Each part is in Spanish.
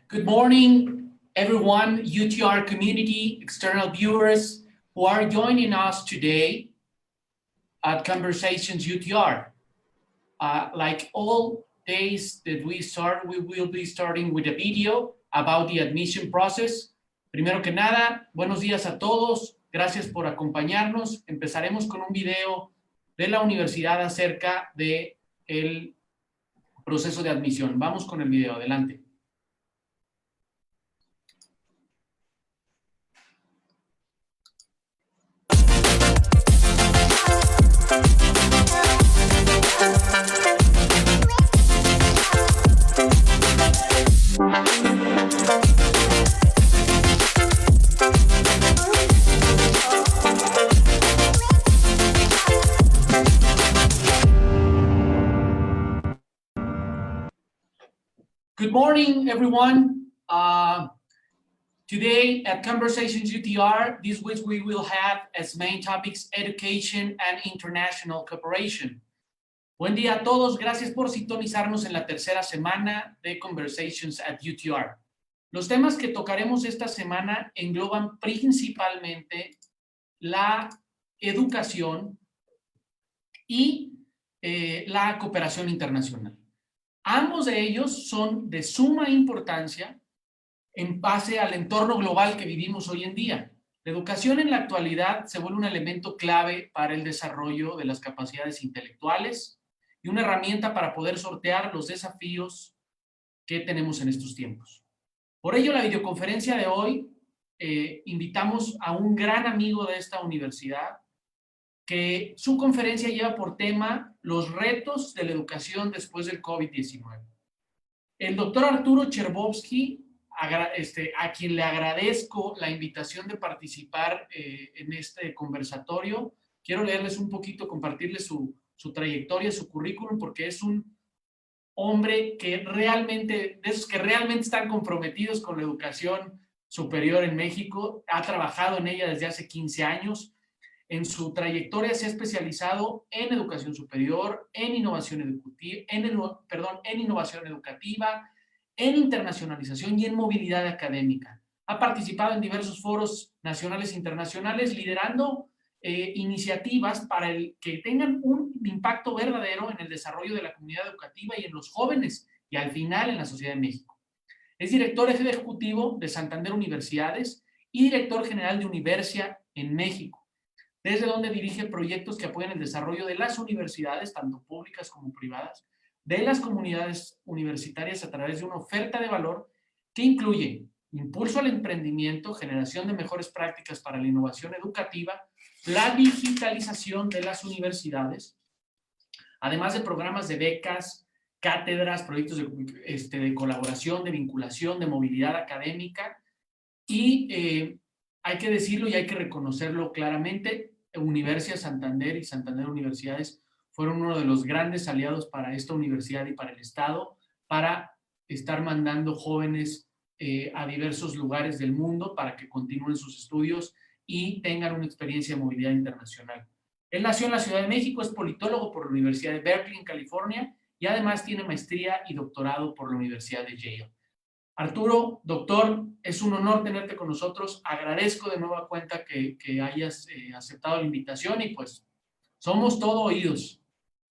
Good morning, everyone, UTR community, external viewers who are joining us today at Conversations UTR. Like all days that we start, we will be starting with a video about the admission process. Primero que nada, buenos días a todos. Gracias por acompañarnos. Empezaremos con un video de la universidad acerca de el proceso de admisión. Vamos con el video, adelante. Good morning, everyone. Today at Conversations UTR, this week we will have as main topics education and international cooperation. Buen día a todos, gracias por sintonizarnos en la tercera semana de Conversations at UTR. Los temas que tocaremos esta semana engloban principalmente la educación y la cooperación internacional. Ambos de ellos son de suma importancia en base al entorno global que vivimos hoy en día. La educación en la actualidad se vuelve un elemento clave para el desarrollo de las capacidades intelectuales y una herramienta para poder sortear los desafíos que tenemos en estos tiempos. Por ello, la videoconferencia de hoy invitamos a un gran amigo de esta universidad que su conferencia lleva por tema los retos de la educación después del COVID-19. El doctor Arturo Chervovsky, a quien le agradezco la invitación de participar en este conversatorio, quiero leerles un poquito, compartirles su trayectoria, su currículum, porque es un hombre que realmente, de esos que realmente están comprometidos con la educación superior en México, ha trabajado en ella desde hace 15 años. En su trayectoria se ha especializado en educación superior, en innovación educativa, en internacionalización y en movilidad académica. Ha participado en diversos foros nacionales e internacionales, liderando iniciativas para que tengan un impacto verdadero en el desarrollo de la comunidad educativa y en los jóvenes, y al final en la sociedad de México. Es director ejecutivo de Santander Universidades y director general de Universia en México, desde donde dirige proyectos que apoyan el desarrollo de las universidades, tanto públicas como privadas, de las comunidades universitarias a través de una oferta de valor que incluye impulso al emprendimiento, generación de mejores prácticas para la innovación educativa, la digitalización de las universidades, además de programas de becas, cátedras, proyectos de colaboración, de vinculación, de movilidad académica y hay que decirlo y hay que reconocerlo claramente, Universia Santander y Santander Universidades fueron uno de los grandes aliados para esta universidad y para el Estado, para estar mandando jóvenes a diversos lugares del mundo para que continúen sus estudios y tengan una experiencia de movilidad internacional. Él nació en la Ciudad de México, es politólogo por la Universidad de Berkeley en California y además tiene maestría y doctorado por la Universidad de Yale. Arturo, doctor, es un honor tenerte con nosotros. Agradezco de nueva cuenta que hayas aceptado la invitación y pues somos todo oídos.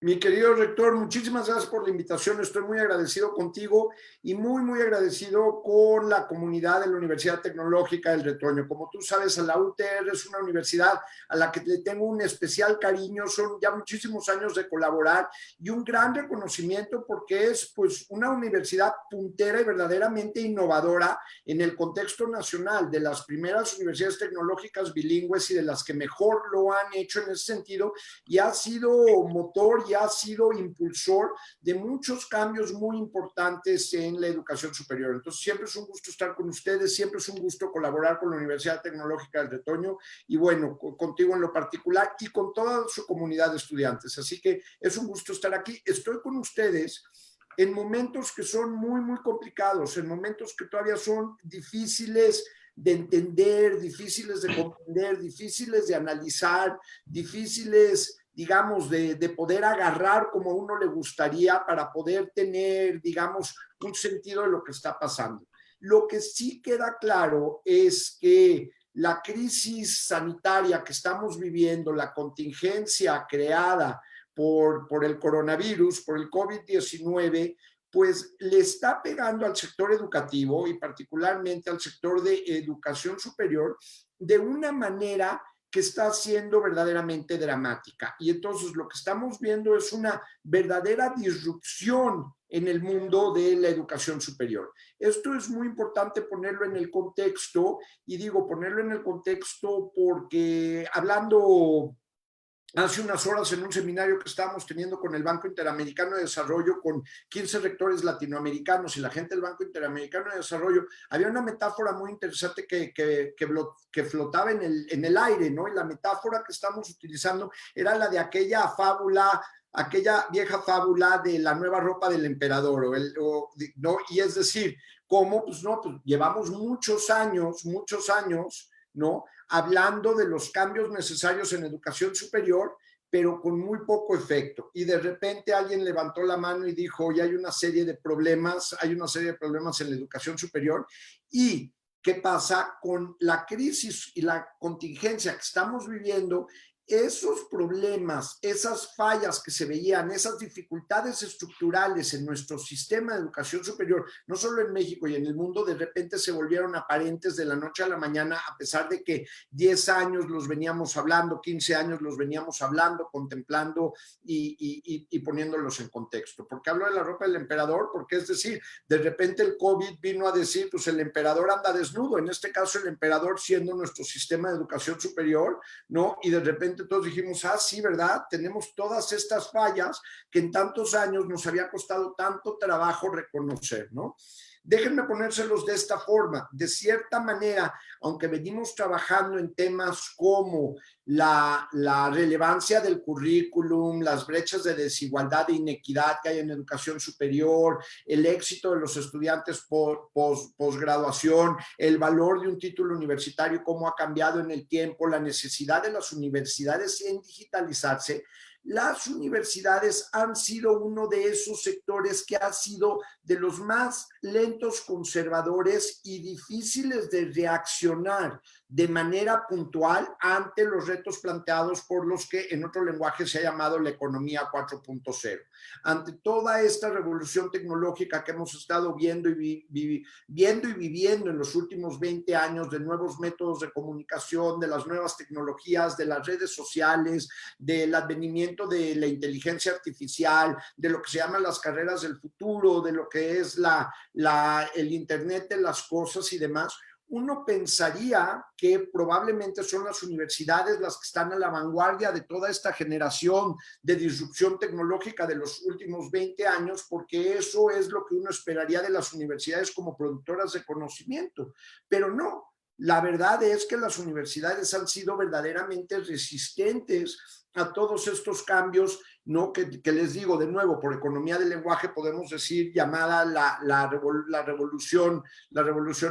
Mi querido rector, muchísimas gracias por la invitación. Estoy muy agradecido contigo y muy agradecido con la comunidad de la Universidad Tecnológica del Retoño. Como tú sabes, la UTR es una universidad a la que le tengo un especial cariño. Son ya muchísimos años de colaborar y un gran reconocimiento porque es pues una universidad puntera y verdaderamente innovadora en el contexto nacional, de las primeras universidades tecnológicas bilingües y de las que mejor lo han hecho en ese sentido, y ha sido motor y ha sido impulsor de muchos cambios muy importantes en la educación superior. Entonces siempre es un gusto estar con ustedes, siempre es un gusto colaborar con la Universidad Tecnológica del Retoño y bueno, contigo en lo particular y con toda su comunidad de estudiantes. Así que es un gusto estar aquí. Estoy con ustedes en momentos que son muy complicados, en momentos que todavía son difíciles de entender, difíciles de comprender, difíciles de analizar, difíciles, digamos, de poder agarrar como a uno le gustaría para poder tener, digamos, un sentido de lo que está pasando. Lo que sí queda claro es que la crisis sanitaria que estamos viviendo, la contingencia creada por el coronavirus, por el COVID-19, pues le está pegando al sector educativo y particularmente al sector de educación superior de una manera que está siendo verdaderamente dramática. Y entonces lo que estamos viendo es una verdadera disrupción en el mundo de la educación superior. Esto es muy importante ponerlo en el contexto, y digo ponerlo en el contexto porque hablando hace unas horas en un seminario que estábamos teniendo con el Banco Interamericano de Desarrollo, con 15 rectores latinoamericanos y la gente del Banco Interamericano de Desarrollo, había una metáfora muy interesante que flotaba en el aire, ¿no? Y la metáfora que estamos utilizando era la de aquella fábula, aquella vieja fábula de la nueva ropa del emperador, ¿no? Y es decir, ¿cómo? Pues no, pues llevamos muchos años, ¿no? Hablando de los cambios necesarios en educación superior, pero con muy poco efecto. Y de repente alguien levantó la mano y dijo, oye, hay una serie de problemas en la educación superior. ¿Y qué pasa con la crisis y la contingencia que estamos viviendo? Esos problemas, esas fallas que se veían, esas dificultades estructurales en nuestro sistema de educación superior, no solo en México y en el mundo, de repente se volvieron aparentes de la noche a la mañana, a pesar de que 10 años los veníamos hablando, 15 años los veníamos hablando, contemplando y poniéndolos en contexto. ¿Por qué hablo de la ropa del emperador? Porque es decir, de repente el COVID vino a decir, pues el emperador anda desnudo, en este caso el emperador siendo nuestro sistema de educación superior, ¿no? Y de repente todos dijimos, ah, sí, ¿verdad? Tenemos todas estas fallas que en tantos años nos había costado tanto trabajo reconocer, ¿no? Déjenme ponérselos de esta forma. De cierta manera, aunque venimos trabajando en temas como la relevancia del currículum, las brechas de desigualdad e inequidad que hay en educación superior, el éxito de los estudiantes posgraduación, el valor de un título universitario, cómo ha cambiado en el tiempo, la necesidad de las universidades en digitalizarse, las universidades han sido uno de esos sectores que ha sido de los más lentos, conservadores y difíciles de reaccionar de manera puntual ante los retos planteados por los que en otro lenguaje se ha llamado la economía 4.0. Ante toda esta revolución tecnológica que hemos estado viendo y viviendo en los últimos 20 años, de nuevos métodos de comunicación, de las nuevas tecnologías, de las redes sociales, del advenimiento de la inteligencia artificial, de lo que se llaman las carreras del futuro, de lo que es el Internet de las cosas y demás, uno pensaría que probablemente son las universidades las que están a la vanguardia de toda esta generación de disrupción tecnológica de los últimos 20 años, porque eso es lo que uno esperaría de las universidades como productoras de conocimiento. Pero no, la verdad es que las universidades han sido verdaderamente resistentes a todos estos cambios, ¿no? Que les digo de nuevo, por economía del lenguaje podemos decir llamada la revolución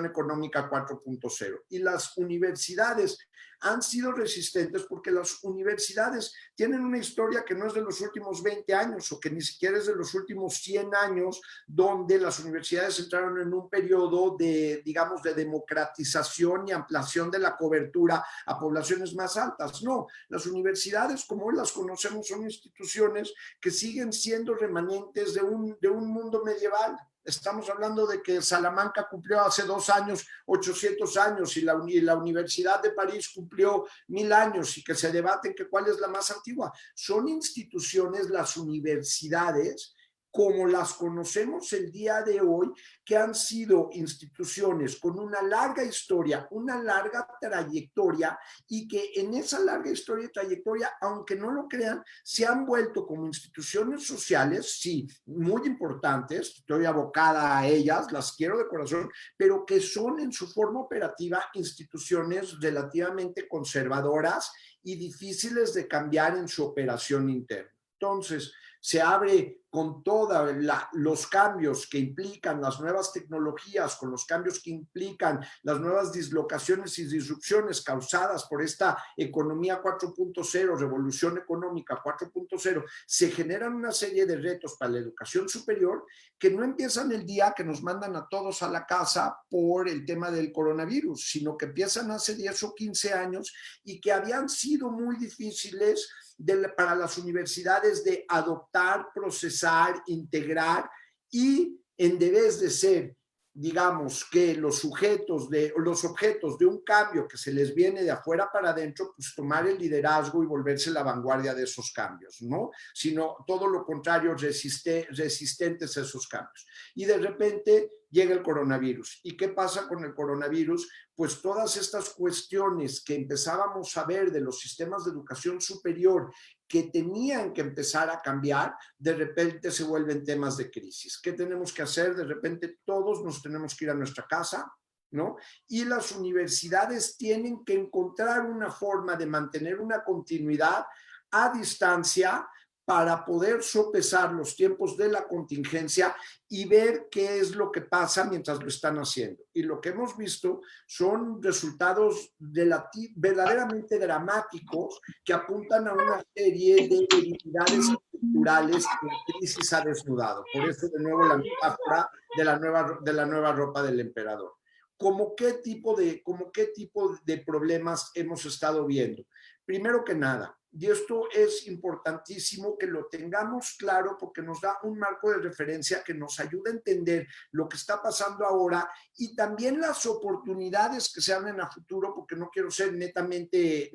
económica 4.0. Y las universidades han sido resistentes porque las universidades tienen una historia que no es de los últimos 20 años o que ni siquiera es de los últimos 100 años, donde las universidades entraron en un periodo de, digamos, de democratización y ampliación de la cobertura a poblaciones más altas. No, las universidades como hoy las conocemos son instituciones que siguen siendo remanentes de un mundo medieval. Estamos hablando de que Salamanca cumplió hace 2 años 800 años y la Universidad de París cumplió 1000 años y que se debaten que cuál es la más antigua. Son instituciones, las universidades, como las conocemos el día de hoy, que han sido instituciones con una larga historia, una larga trayectoria y que en esa larga historia y trayectoria, aunque no lo crean, se han vuelto como instituciones sociales, sí, muy importantes, estoy abocada a ellas, las quiero de corazón, pero que son en su forma operativa instituciones relativamente conservadoras y difíciles de cambiar en su operación interna. Entonces, se abre con todos los cambios que implican las nuevas tecnologías, con los cambios que implican las nuevas dislocaciones y disrupciones causadas por esta economía 4.0, revolución económica 4.0, se generan una serie de retos para la educación superior que no empiezan el día que nos mandan a todos a la casa por el tema del coronavirus, sino que empiezan hace 10 o 15 años y que habían sido muy difíciles para las universidades de adoptar, procesar, integrar y en vez de ser, digamos, que los objetos de un cambio que se les viene de afuera para adentro, pues tomar el liderazgo y volverse la vanguardia de esos cambios, ¿no? Sino todo lo contrario, resistentes a esos cambios. Y de repente llega el coronavirus. ¿Y qué pasa con el coronavirus? Pues todas estas cuestiones que empezábamos a ver de los sistemas de educación superior que tenían que empezar a cambiar, de repente se vuelven temas de crisis. ¿Qué tenemos que hacer? De repente todos nos tenemos que ir a nuestra casa, ¿no? Y las universidades tienen que encontrar una forma de mantener una continuidad a distancia para poder sopesar los tiempos de la contingencia y ver qué es lo que pasa mientras lo están haciendo. Y lo que hemos visto son resultados verdaderamente dramáticos que apuntan a una serie de debilidades estructurales que la crisis ha desnudado. Por eso, de nuevo, la metáfora de la nueva ropa del emperador. ¿Cómo qué tipo de problemas hemos estado viendo? Primero que nada, y esto es importantísimo que lo tengamos claro porque nos da un marco de referencia que nos ayuda a entender lo que está pasando ahora y también las oportunidades que se abren a futuro, porque no quiero ser netamente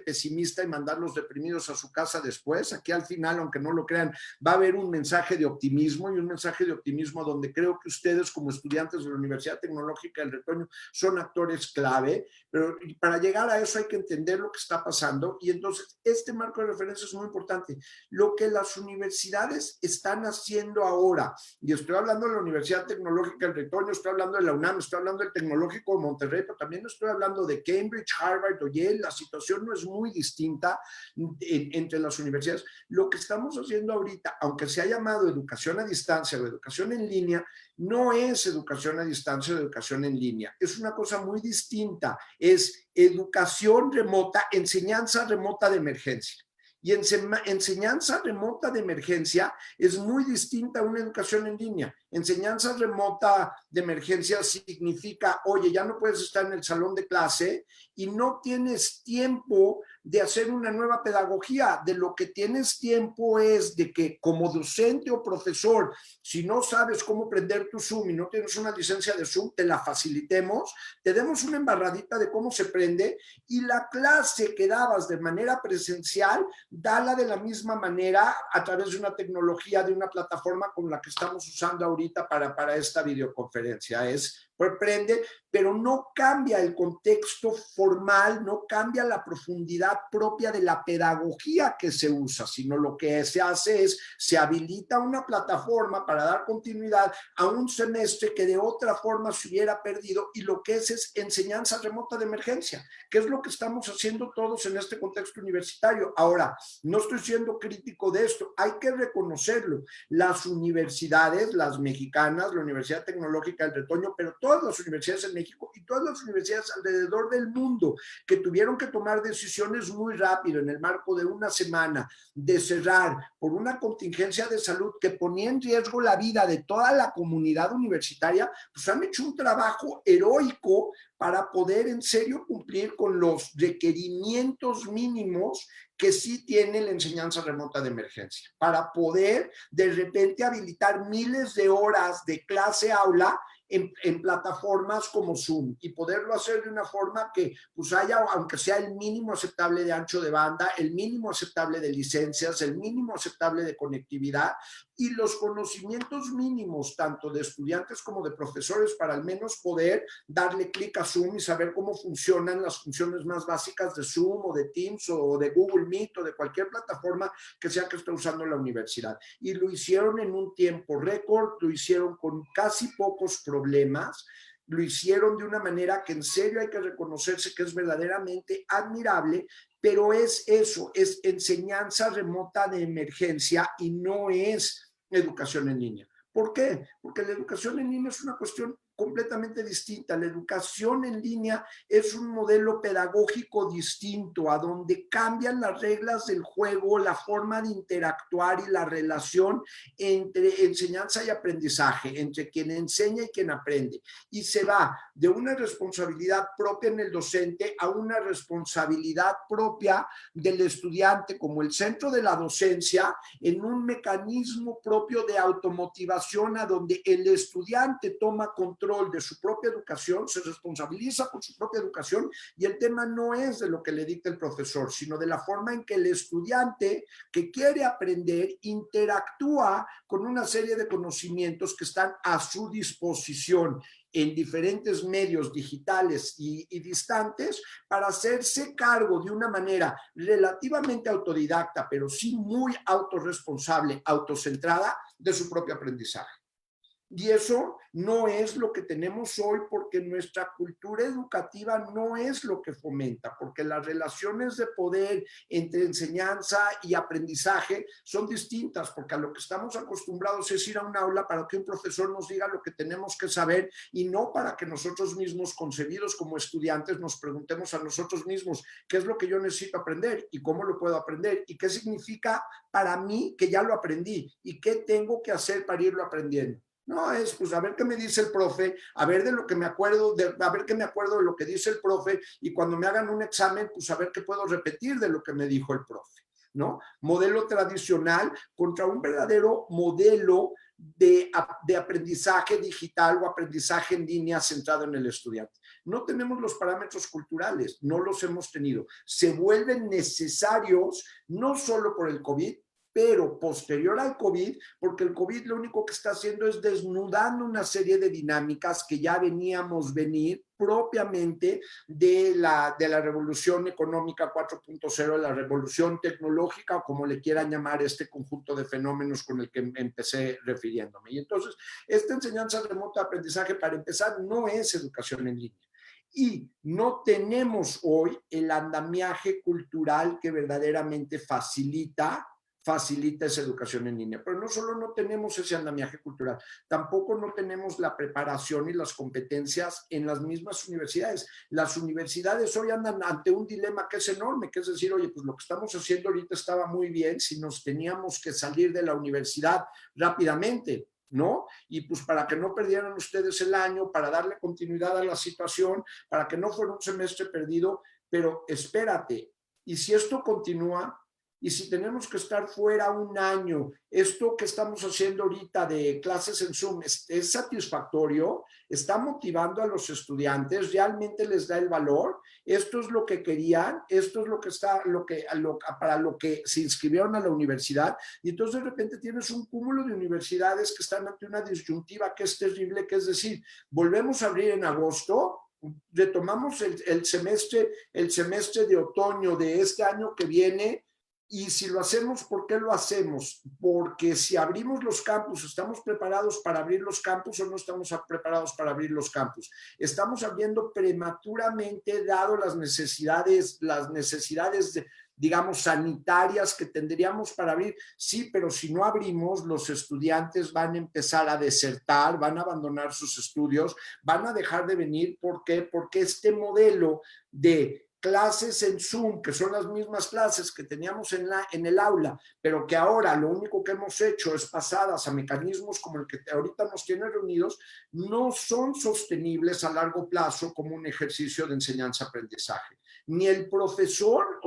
pesimista y mandarlos deprimidos a su casa después. Aquí al final, aunque no lo crean, va a haber un mensaje de optimismo y un mensaje de optimismo donde creo que ustedes como estudiantes de la Universidad Tecnológica del Retoño son actores clave, pero para llegar a eso hay que entender lo que está pasando y entonces este marco de referencia es muy importante. Lo que las universidades están haciendo ahora, y estoy hablando de la Universidad Tecnológica del Retoño, estoy hablando de la UNAM, estoy hablando del Tecnológico de Monterrey, pero también estoy hablando de Cambridge, Harvard o Yale, la situación no es muy distinta entre las universidades. Lo que estamos haciendo ahorita, aunque se ha llamado educación a distancia o educación en línea, no es educación a distancia o educación en línea, es una cosa muy distinta, es educación remota, enseñanza remota de emergencia. Y enseñanza remota de emergencia es muy distinta a una educación en línea. Enseñanza remota de emergencia significa, oye, ya no puedes estar en el salón de clase y no tienes tiempo de hacer una nueva pedagogía. De lo que tienes tiempo es de que como docente o profesor, si no sabes cómo prender tu Zoom y no tienes una licencia de Zoom, te la facilitemos, te demos una embarradita de cómo se prende y la clase que dabas de manera presencial, dala de la misma manera a través de una tecnología, de una plataforma como la que estamos usando ahorita para esta videoconferencia. Prende, pero no cambia el contexto formal, no cambia la profundidad propia de la pedagogía que se usa, sino lo que se hace es, se habilita una plataforma para dar continuidad a un semestre que de otra forma se hubiera perdido y lo que es enseñanza remota de emergencia, que es lo que estamos haciendo todos en este contexto universitario. Ahora, no estoy siendo crítico de esto, hay que reconocerlo. Las universidades, las mexicanas, la Universidad Tecnológica del Retoño, pero todas las universidades en México y todas las universidades alrededor del mundo que tuvieron que tomar decisiones muy rápido en el marco de una semana de cerrar por una contingencia de salud que ponía en riesgo la vida de toda la comunidad universitaria, pues han hecho un trabajo heroico para poder en serio cumplir con los requerimientos mínimos que sí tiene la enseñanza remota de emergencia, para poder de repente habilitar miles de horas de clase aula en plataformas como Zoom y poderlo hacer de una forma que pues haya, aunque sea el mínimo aceptable de ancho de banda, el mínimo aceptable de licencias, el mínimo aceptable de conectividad y los conocimientos mínimos tanto de estudiantes como de profesores para al menos poder darle clic a Zoom y saber cómo funcionan las funciones más básicas de Zoom o de Teams o de Google Meet o de cualquier plataforma que sea que esté usando la universidad. Y lo hicieron en un tiempo récord, lo hicieron con casi pocos problemas, lo hicieron de una manera que en serio hay que reconocerse que es verdaderamente admirable, pero es eso, es enseñanza remota de emergencia y no es educación en línea. ¿Por qué? Porque la educación en línea es una cuestión completamente distinta. La educación en línea es un modelo pedagógico distinto, a donde cambian las reglas del juego, la forma de interactuar y la relación entre enseñanza y aprendizaje, entre quien enseña y quien aprende. Y se va de una responsabilidad propia en el docente a una responsabilidad propia del estudiante como el centro de la docencia, en un mecanismo propio de automotivación a donde el estudiante toma control de su propia educación, se responsabiliza por su propia educación, y el tema no es de lo que le dicta el profesor, sino de la forma en que el estudiante que quiere aprender interactúa con una serie de conocimientos que están a su disposición en diferentes medios digitales y distantes, para hacerse cargo de una manera relativamente autodidacta, pero sí muy autorresponsable, autocentrada, de su propio aprendizaje. Y eso no es lo que tenemos hoy, porque nuestra cultura educativa no es lo que fomenta, porque las relaciones de poder entre enseñanza y aprendizaje son distintas, porque a lo que estamos acostumbrados es ir a un aula para que un profesor nos diga lo que tenemos que saber, y no para que nosotros mismos, concebidos como estudiantes, nos preguntemos a nosotros mismos qué es lo que yo necesito aprender y cómo lo puedo aprender y qué significa para mí que ya lo aprendí y qué tengo que hacer para irlo aprendiendo. No, es pues a ver qué me dice el profe, a ver de lo que me acuerdo, a ver qué me acuerdo de lo que dice el profe, y cuando me hagan un examen, pues a ver qué puedo repetir de lo que me dijo el profe, ¿no? Modelo tradicional contra un verdadero modelo de aprendizaje digital o aprendizaje en línea centrado en el estudiante. No tenemos los parámetros culturales, no los hemos tenido. Se vuelven necesarios no solo por el COVID, pero posterior al COVID, porque el COVID lo único que está haciendo es desnudando una serie de dinámicas que ya veníamos venir propiamente de la revolución económica 4.0, la revolución tecnológica, o como le quieran llamar este conjunto de fenómenos con el que empecé refiriéndome. Y entonces, esta enseñanza remota de aprendizaje, para empezar, no es educación en línea. Y no tenemos hoy el andamiaje cultural que verdaderamente facilita esa educación en línea. Pero no solo no tenemos ese andamiaje cultural, tampoco no tenemos la preparación y las competencias en las mismas universidades. Las universidades hoy andan ante un dilema que es enorme, que es decir, oye, pues lo que estamos haciendo ahorita estaba muy bien si nos teníamos que salir de la universidad rápidamente, ¿no? Y pues para que no perdieran ustedes el año, para darle continuidad a la situación, para que no fuera un semestre perdido. Pero espérate, y si esto continúa, y si tenemos que estar fuera un año, esto que estamos haciendo ahorita de clases en Zoom es satisfactorio, está motivando a los estudiantes, realmente les da el valor, esto es lo que querían, esto es lo que está, para lo que se inscribieron a la universidad. Y entonces de repente tienes un cúmulo de universidades que están ante una disyuntiva que es terrible, que es decir, volvemos a abrir en agosto, retomamos el semestre de otoño de este año que viene. Y si lo hacemos, ¿por qué lo hacemos? Porque si abrimos los campus, ¿estamos preparados para abrir los campus o no estamos preparados para abrir los campus? Estamos abriendo prematuramente, dado las necesidades digamos, sanitarias que tendríamos para abrir. Sí, pero si no abrimos, los estudiantes van a empezar a desertar, van a abandonar sus estudios, van a dejar de venir. ¿Por qué? Porque este modelo de clases en Zoom, que son las mismas clases que teníamos en el aula, pero que ahora lo único que hemos hecho es pasadas a mecanismos como el que ahorita nos tiene reunidos, no son sostenibles a largo plazo como un ejercicio de enseñanza-aprendizaje. Ni el profesor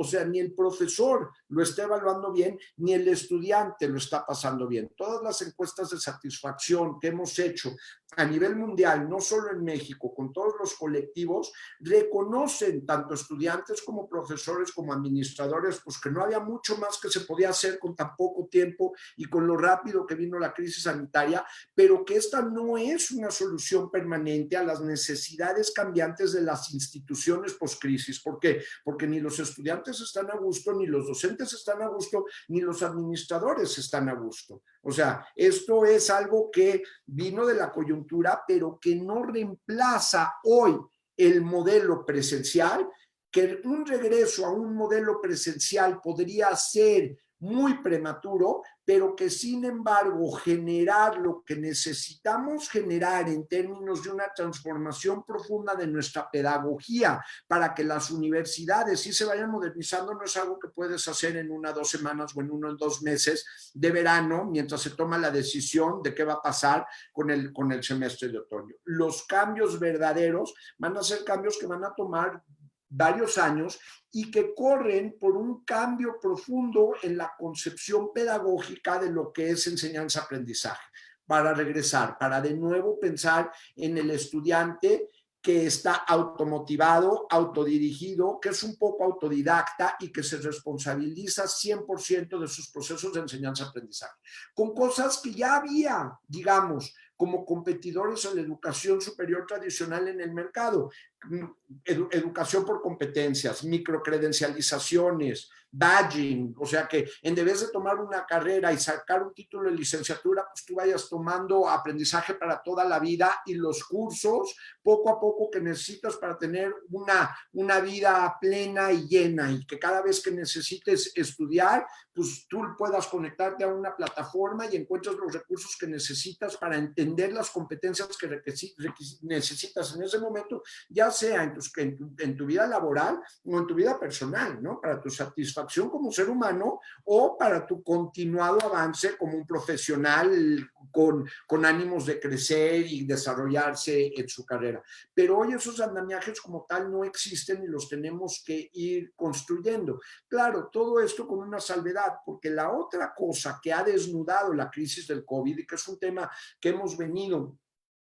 lo está evaluando bien, ni el estudiante lo está pasando bien. Todas las encuestas de satisfacción que hemos hecho a nivel mundial, no solo en México, con todos los colectivos, reconocen tanto estudiantes como profesores como administradores, pues que no había mucho más que se podía hacer con tan poco tiempo y con lo rápido que vino la crisis sanitaria, pero que esta no es una solución permanente a las necesidades cambiantes de las instituciones post-crisis. ¿Por qué? Porque ni los estudiantes están a gusto, ni los docentes están a gusto, ni los administradores están a gusto. O sea, esto es algo que vino de la coyuntura, pero que no reemplaza hoy el modelo presencial, que un regreso a un modelo presencial podría ser muy prematuro, pero que sin embargo generar lo que necesitamos generar en términos de una transformación profunda de nuestra pedagogía para que las universidades sí se vayan modernizando no es algo que puedes hacer en 1 o 2 semanas o en 1 o 2 meses de verano mientras se toma la decisión de qué va a pasar con el semestre de otoño. Los cambios verdaderos van a ser cambios que van a tomar varios años y que corren por un cambio profundo en la concepción pedagógica de lo que es enseñanza-aprendizaje, para regresar, para de nuevo pensar en el estudiante que está automotivado, autodirigido, que es un poco autodidacta y que se responsabiliza 100% de sus procesos de enseñanza-aprendizaje, con cosas que ya había, digamos, como competidores a la educación superior tradicional en el mercado. Educación por competencias, microcredencializaciones, badging, o sea que en vez de tomar una carrera y sacar un título de licenciatura, pues tú vayas tomando aprendizaje para toda la vida y los cursos poco a poco que necesitas para tener una vida plena y llena y que cada vez que necesites estudiar, pues tú puedas conectarte a una plataforma y encuentres los recursos que necesitas para entender las competencias que necesitas en ese momento, ya sea en tu vida laboral o en tu vida personal, ¿no? Para tu satisfacción como ser humano o para tu continuado avance como un profesional con ánimos de crecer y desarrollarse en su carrera. Pero hoy esos andamiajes como tal no existen y los tenemos que ir construyendo. Claro, todo esto con una salvedad, porque la otra cosa que ha desnudado la crisis del COVID y que es un tema que hemos venido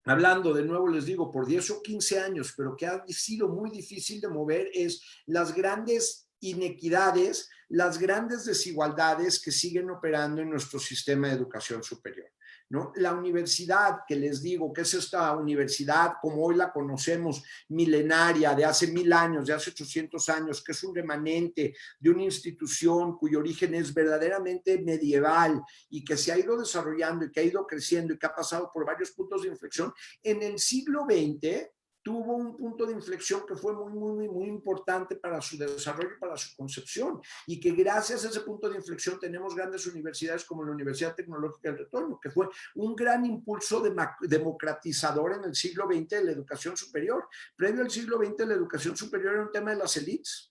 hablando, de nuevo les digo, por 10 o 15 años, pero que ha sido muy difícil de mover, es las grandes inequidades, las grandes desigualdades que siguen operando en nuestro sistema de educación superior, ¿no? La universidad, que les digo que es esta universidad como hoy la conocemos, milenaria, de hace 1000 años, de hace 800 años, que es un remanente de una institución cuyo origen es verdaderamente medieval y que se ha ido desarrollando y que ha ido creciendo y que ha pasado por varios puntos de inflexión, en el siglo XX tuvo un punto de inflexión que fue muy importante para su desarrollo y para su concepción, y que gracias a ese punto de inflexión tenemos grandes universidades como la Universidad Tecnológica del Retoño, que fue un gran impulso democratizador en el siglo XX de la educación superior. Previo al siglo XX la educación superior era un tema de las élites.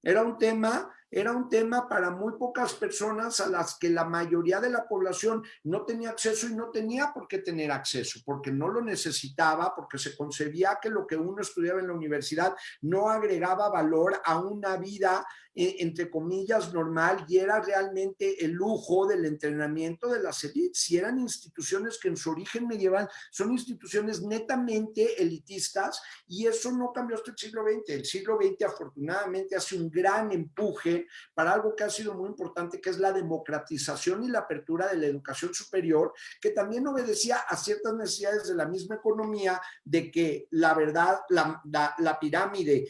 Era un tema para muy pocas personas a las que la mayoría de la población no tenía acceso y no tenía por qué tener acceso, porque no lo necesitaba, porque se concebía que lo que uno estudiaba en la universidad no agregaba valor a una vida, entre comillas, normal, y era realmente el lujo del entrenamiento de las élites. Y eran instituciones que en su origen medieval son instituciones netamente elitistas, y eso no cambió hasta el siglo XX. El siglo XX afortunadamente hace un gran empuje para algo que ha sido muy importante, que es la democratización y la apertura de la educación superior, que también obedecía a ciertas necesidades de la misma economía, de que la verdad, la pirámide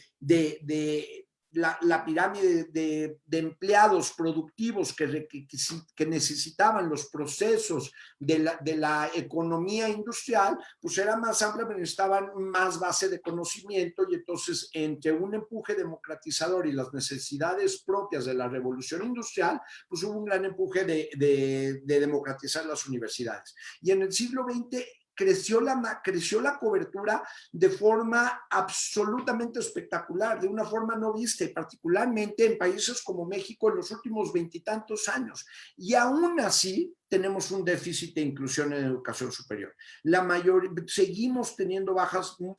la pirámide de empleados productivos que necesitaban los procesos de la economía industrial, pues era más amplia, pero necesitaban más base de conocimiento, y entonces entre un empuje democratizador y las necesidades propias de la revolución industrial, pues hubo un gran empuje de democratizar las universidades. Y en el siglo XX creció la cobertura de forma absolutamente espectacular, de una forma no vista, y particularmente en países como México en los últimos 20 y tantos años. Y aún así tenemos un déficit de inclusión en educación superior. Seguimos teniendo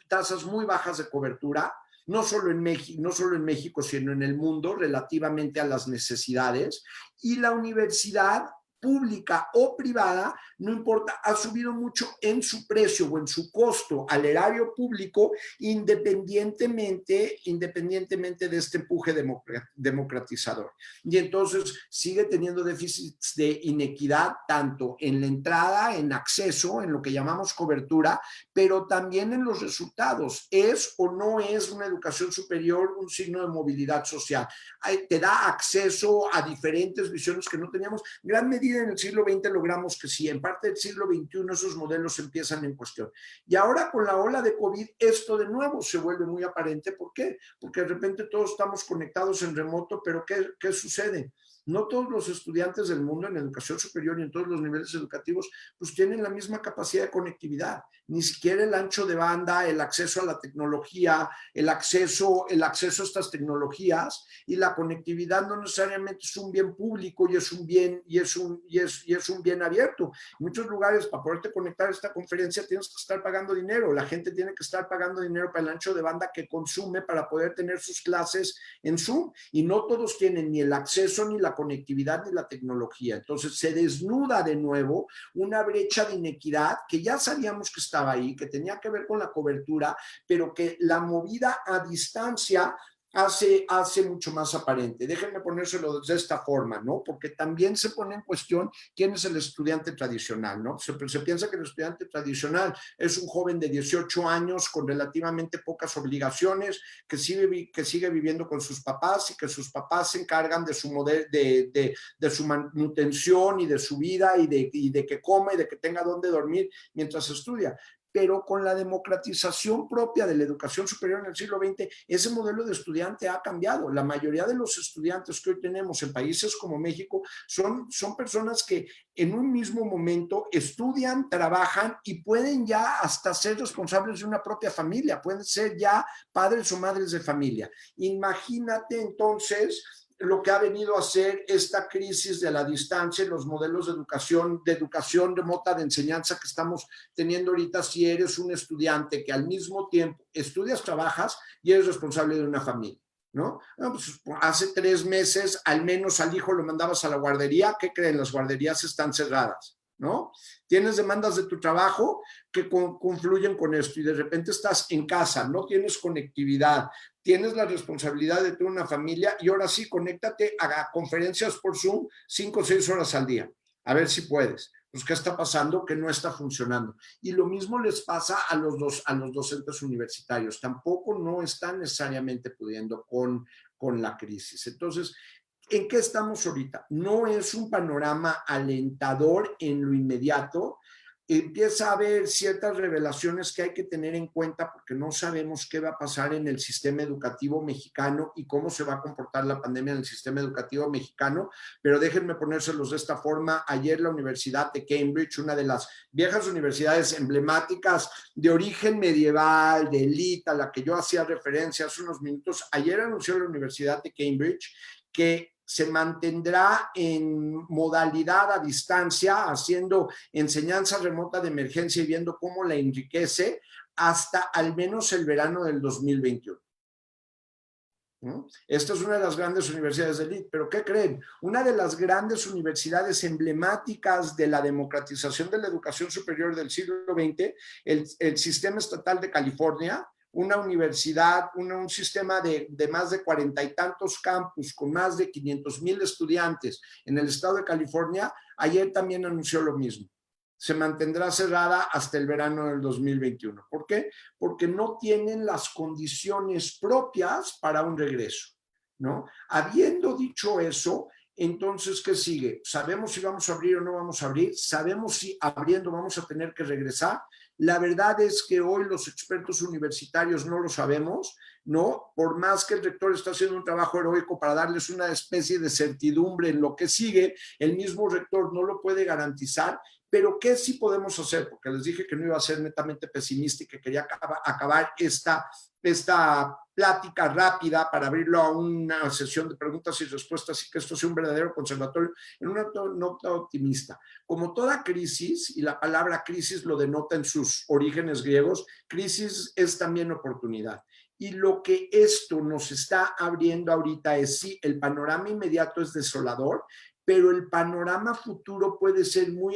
tasas muy bajas de cobertura, no solo en México, sino en el mundo, relativamente a las necesidades, y la universidad pública o privada, no importa, ha subido mucho en su precio o en su costo al erario público, independientemente de este empuje democratizador. Y entonces sigue teniendo déficits de inequidad, tanto en la entrada, en acceso, en lo que llamamos cobertura, pero también en los resultados. ¿Es o no es una educación superior un signo de movilidad social? Te da acceso a diferentes visiones que no teníamos. Gran medida en el siglo XX logramos que sí, en parte del siglo XXI esos modelos empiezan en cuestión. Y ahora con la ola de COVID, esto de nuevo se vuelve muy aparente. ¿Por qué? Porque de repente todos estamos conectados en remoto, pero ¿qué sucede? No todos los estudiantes del mundo en educación superior y en todos los niveles educativos pues tienen la misma capacidad de conectividad, ni siquiera el ancho de banda, el acceso a la tecnología, el acceso a estas tecnologías, y la conectividad no necesariamente es un bien público y es un bien abierto. En muchos lugares, para poderte conectar a esta conferencia tienes que estar pagando dinero, la gente tiene que estar pagando dinero para el ancho de banda que consume para poder tener sus clases en Zoom, y no todos tienen ni el acceso, ni la conectividad, ni la tecnología. Entonces se desnuda de nuevo una brecha de inequidad que ya sabíamos que estaba ahí, que tenía que ver con la cobertura, pero que la movida a distancia hace mucho más aparente. Déjenme ponérselo de esta forma, ¿no? Porque también se pone en cuestión quién es el estudiante tradicional, ¿no? Se piensa que el estudiante tradicional es un joven de 18 años con relativamente pocas obligaciones, que sigue viviendo con sus papás y que sus papás se encargan de su manutención y de su vida y de que coma y de que tenga dónde dormir mientras estudia. Pero con la democratización propia de la educación superior en el siglo XX, ese modelo de estudiante ha cambiado. La mayoría de los estudiantes que hoy tenemos en países como México son personas que en un mismo momento estudian, trabajan y pueden ya hasta ser responsables de una propia familia, pueden ser ya padres o madres de familia. Imagínate entonces lo que ha venido a ser esta crisis de la distancia en los modelos de educación remota, de enseñanza que estamos teniendo ahorita. Si eres un estudiante que al mismo tiempo estudias, trabajas y eres responsable de una familia, ¿no? No, pues hace 3 meses al menos al hijo lo mandabas a la guardería. ¿Qué creen? Las guarderías están cerradas, ¿no? Tienes demandas de tu trabajo que confluyen con esto, y de repente estás en casa, no tienes conectividad, tienes la responsabilidad de tener una familia, y ahora sí, conéctate a conferencias por Zoom 5 o 6 horas al día, a ver si puedes. Pues, ¿qué está pasando? Que no está funcionando. Y lo mismo les pasa a los docentes universitarios. Tampoco no están necesariamente pudiendo con la crisis. Entonces, ¿en qué estamos ahorita? No es un panorama alentador en lo inmediato. Empieza a haber ciertas revelaciones que hay que tener en cuenta, porque no sabemos qué va a pasar en el sistema educativo mexicano y cómo se va a comportar la pandemia en el sistema educativo mexicano. Pero déjenme ponérselos de esta forma. Ayer la Universidad de Cambridge, una de las viejas universidades emblemáticas de origen medieval, de élite, a la que yo hacía referencia hace unos minutos, ayer anunció la Universidad de Cambridge que se mantendrá en modalidad a distancia, haciendo enseñanza remota de emergencia y viendo cómo la enriquece hasta al menos el verano del 2021. ¿No? Esta es una de las grandes universidades de élite, pero ¿qué creen? Una de las grandes universidades emblemáticas de la democratización de la educación superior del siglo XX, el Sistema Estatal de California, una universidad, un sistema de más de 40 y tantos campus con más de 500,000 estudiantes en el estado de California, ayer también anunció lo mismo. Se mantendrá cerrada hasta el verano del 2021. ¿Por qué? Porque no tienen las condiciones propias para un regreso, ¿no? Habiendo dicho eso, entonces, ¿qué sigue? ¿Sabemos si vamos a abrir o no vamos a abrir? ¿Sabemos si abriendo vamos a tener que regresar? La verdad es que hoy los expertos universitarios no lo sabemos, ¿no? Por más que el rector está haciendo un trabajo heroico para darles una especie de certidumbre en lo que sigue, el mismo rector no lo puede garantizar. Pero ¿qué sí podemos hacer? Porque les dije que no iba a ser netamente pesimista y que quería acabar esta plática rápida para abrirlo a una sesión de preguntas y respuestas, y que esto sea un verdadero conservatorio en una nota optimista. Como toda crisis, y la palabra crisis lo denota en sus orígenes griegos, crisis es también oportunidad. Y lo que esto nos está abriendo ahorita es, sí, el panorama inmediato es desolador, pero el panorama futuro puede ser muy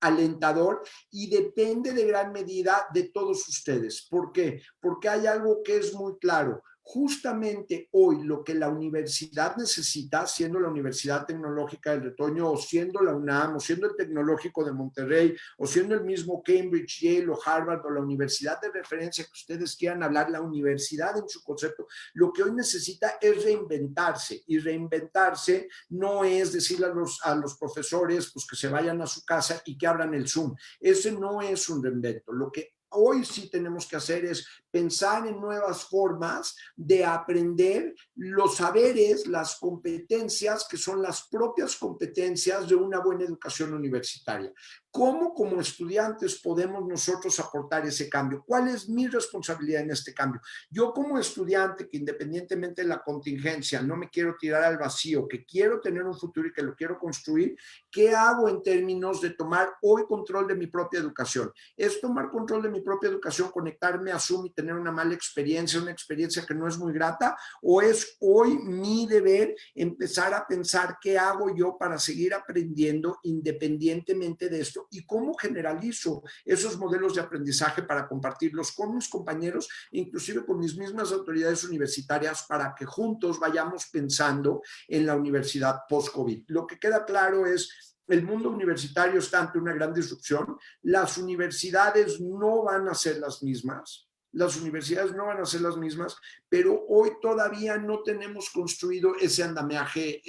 alentador, y depende de gran medida de todos ustedes. ¿Por qué? Porque hay algo que es muy claro. Justamente hoy lo que la universidad necesita, siendo la Universidad Tecnológica del Retoño, o siendo la UNAM, o siendo el Tecnológico de Monterrey, o siendo el mismo Cambridge, Yale o Harvard, o la universidad de referencia que ustedes quieran hablar, la universidad en su concepto, lo que hoy necesita es reinventarse. Y reinventarse no es decirle a los profesores pues que se vayan a su casa y que abran el Zoom. Ese no es un reinvento. Lo que hoy sí tenemos que hacer es pensar en nuevas formas de aprender los saberes, las competencias que son las propias competencias de una buena educación universitaria. ¿Cómo como estudiantes podemos nosotros aportar ese cambio? ¿Cuál es mi responsabilidad en este cambio? Yo como estudiante que independientemente de la contingencia no me quiero tirar al vacío, que quiero tener un futuro y que lo quiero construir, ¿qué hago en términos de tomar hoy control de mi propia educación? ¿Es tomar control de mi propia educación, conectarme a Zoom y tener una mala experiencia, una experiencia que no es muy grata? ¿O es hoy mi deber empezar a pensar qué hago yo para seguir aprendiendo independientemente de esto? ¿Y cómo generalizo esos modelos de aprendizaje para compartirlos con mis compañeros, inclusive con mis mismas autoridades universitarias, para que juntos vayamos pensando en la universidad post-COVID? Lo que queda claro es el mundo universitario está ante una gran disrupción. Las universidades no van a ser las mismas. Las universidades no van a ser las mismas, pero hoy todavía no tenemos construido ese andamiaje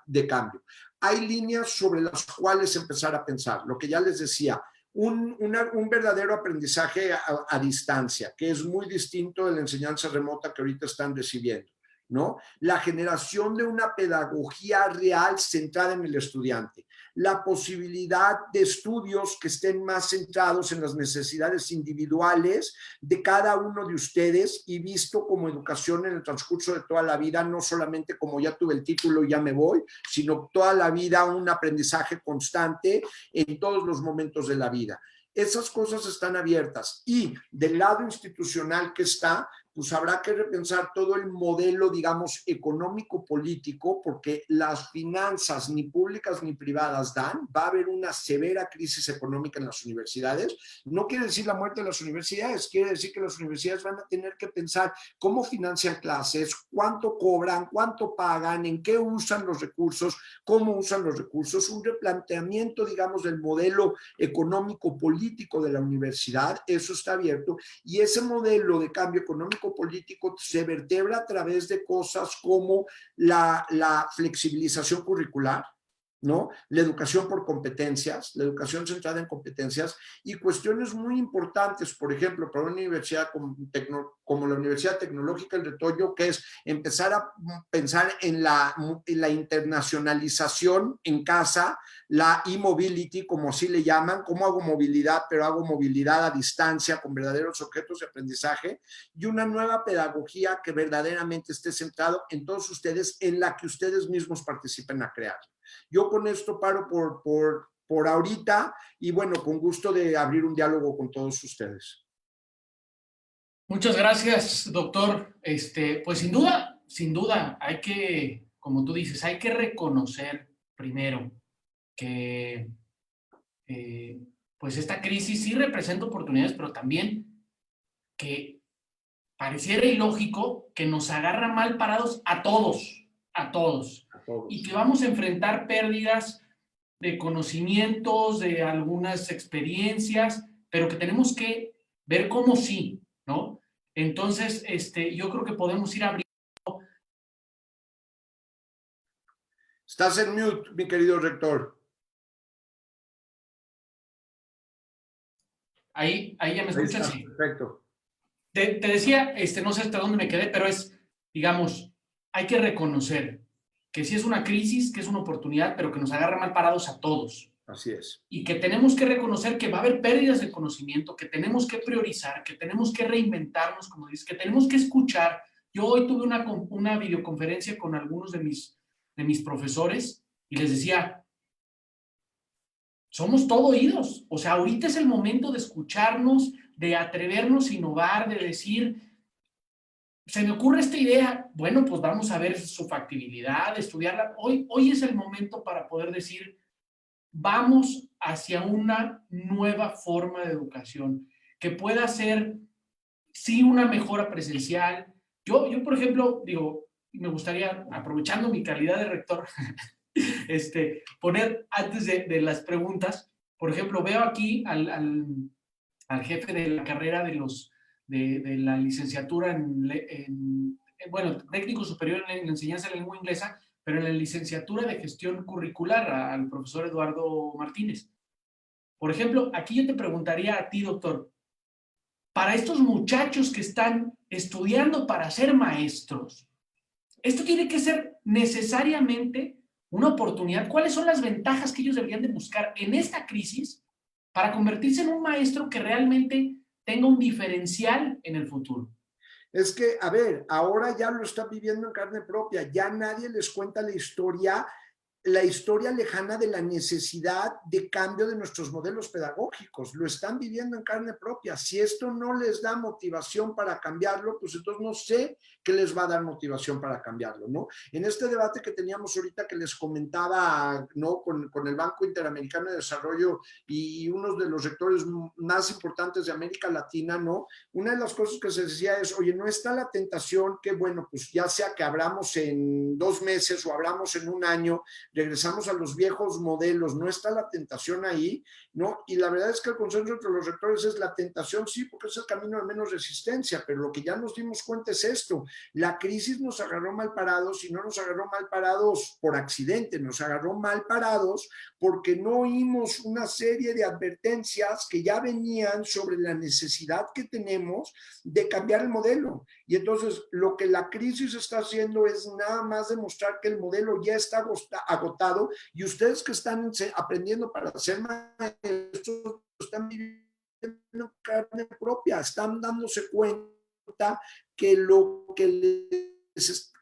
de cambio. Hay líneas sobre las cuales empezar a pensar, lo que ya les decía, un verdadero aprendizaje a distancia, que es muy distinto de la enseñanza remota que ahorita están recibiendo, ¿no? La generación de una pedagogía real centrada en el estudiante, la posibilidad de estudios que estén más centrados en las necesidades individuales de cada uno de ustedes y visto como educación en el transcurso de toda la vida, no solamente como ya tuve el título y ya me voy, sino toda la vida un aprendizaje constante en todos los momentos de la vida. Esas cosas están abiertas y del lado institucional que está, pues habrá que repensar todo el modelo, digamos, económico-político, porque las finanzas, ni públicas ni privadas dan. Va a haber una severa crisis económica en las universidades. No quiere decir la muerte de las universidades, quiere decir que las universidades van a tener que pensar cómo financian clases, cuánto cobran, cuánto pagan, en qué usan los recursos, cómo usan los recursos, un replanteamiento, digamos, del modelo económico-político de la universidad. Eso está abierto, y ese modelo de cambio económico político se vertebra a través de cosas como la flexibilización curricular, ¿no? La educación por competencias, la educación centrada en competencias y cuestiones muy importantes, por ejemplo, para una universidad como la Universidad Tecnológica del Retoño, que es empezar a pensar en la internacionalización en casa, la e-mobility, como así le llaman, cómo hago movilidad, pero hago movilidad a distancia con verdaderos objetos de aprendizaje, y una nueva pedagogía que verdaderamente esté centrado en todos ustedes, en la que ustedes mismos participen a crear. Yo con esto paro por ahorita y bueno, con gusto de abrir un diálogo con todos ustedes. Muchas gracias, doctor. Pues sin duda, hay que, como tú dices, hay que reconocer primero que pues esta crisis sí representa oportunidades, pero también que pareciera ilógico que nos agarra mal parados a todos, y que vamos a enfrentar pérdidas de conocimientos, de algunas experiencias, pero que tenemos que ver cómo sí, ¿no? Entonces, yo creo que podemos ir abriendo. Estás en mute, mi querido rector. Ahí ya me escuchas. Sí. Perfecto. Te decía, no sé hasta dónde me quedé, pero es, digamos, hay que reconocer que sí es una crisis, que es una oportunidad, pero que nos agarra mal parados a todos. Así es. Y que tenemos que reconocer que va a haber pérdidas de conocimiento, que tenemos que priorizar, que tenemos que reinventarnos, como dices, que tenemos que escuchar. Yo hoy tuve una videoconferencia con algunos de mis profesores y les decía, somos todo oídos. O sea, ahorita es el momento de escucharnos, de atrevernos a innovar, de decir, se me ocurre esta idea, bueno, pues vamos a ver su factibilidad, estudiarla. Hoy es el momento para poder decir, vamos hacia una nueva forma de educación que pueda ser, sí, una mejora presencial. Yo por ejemplo, digo, me gustaría, aprovechando mi calidad de rector, poner antes de las preguntas, por ejemplo, veo aquí al jefe de la carrera de la licenciatura bueno, técnico superior en la enseñanza de lengua inglesa, pero en la licenciatura de gestión curricular, al profesor Eduardo Martínez. Por ejemplo, aquí yo te preguntaría a ti, doctor, para estos muchachos que están estudiando para ser maestros, esto tiene que ser necesariamente una oportunidad. ¿Cuáles son las ventajas que ellos deberían de buscar en esta crisis para convertirse en un maestro que realmente tenga un diferencial en el futuro? Es que, a ver, ahora ya lo están viviendo en carne propia, ya nadie les cuenta la historia lejana de la necesidad de cambio de nuestros modelos pedagógicos. Lo están viviendo en carne propia. Si esto no les da motivación para cambiarlo, pues entonces no sé qué les va a dar motivación para cambiarlo, ¿no? En este debate que teníamos ahorita que les comentaba, ¿no? Con el Banco Interamericano de Desarrollo y uno de los rectores más importantes de América Latina, ¿no? Una de las cosas que se decía es, oye, no está la tentación que, bueno, pues ya sea que abramos en 2 meses o abramos en un año, regresamos a los viejos modelos, no está la tentación ahí, ¿no? Y la verdad es que el consenso entre los rectores es la tentación, sí, porque es el camino de menos resistencia, pero lo que ya nos dimos cuenta es esto, la crisis nos agarró mal parados y no nos agarró mal parados por accidente, nos agarró mal parados porque no oímos una serie de advertencias que ya venían sobre la necesidad que tenemos de cambiar el modelo. Y entonces lo que la crisis está haciendo es nada más demostrar que el modelo ya está agotado y ustedes que están aprendiendo para ser maestros están viviendo en carne propia, están dándose cuenta que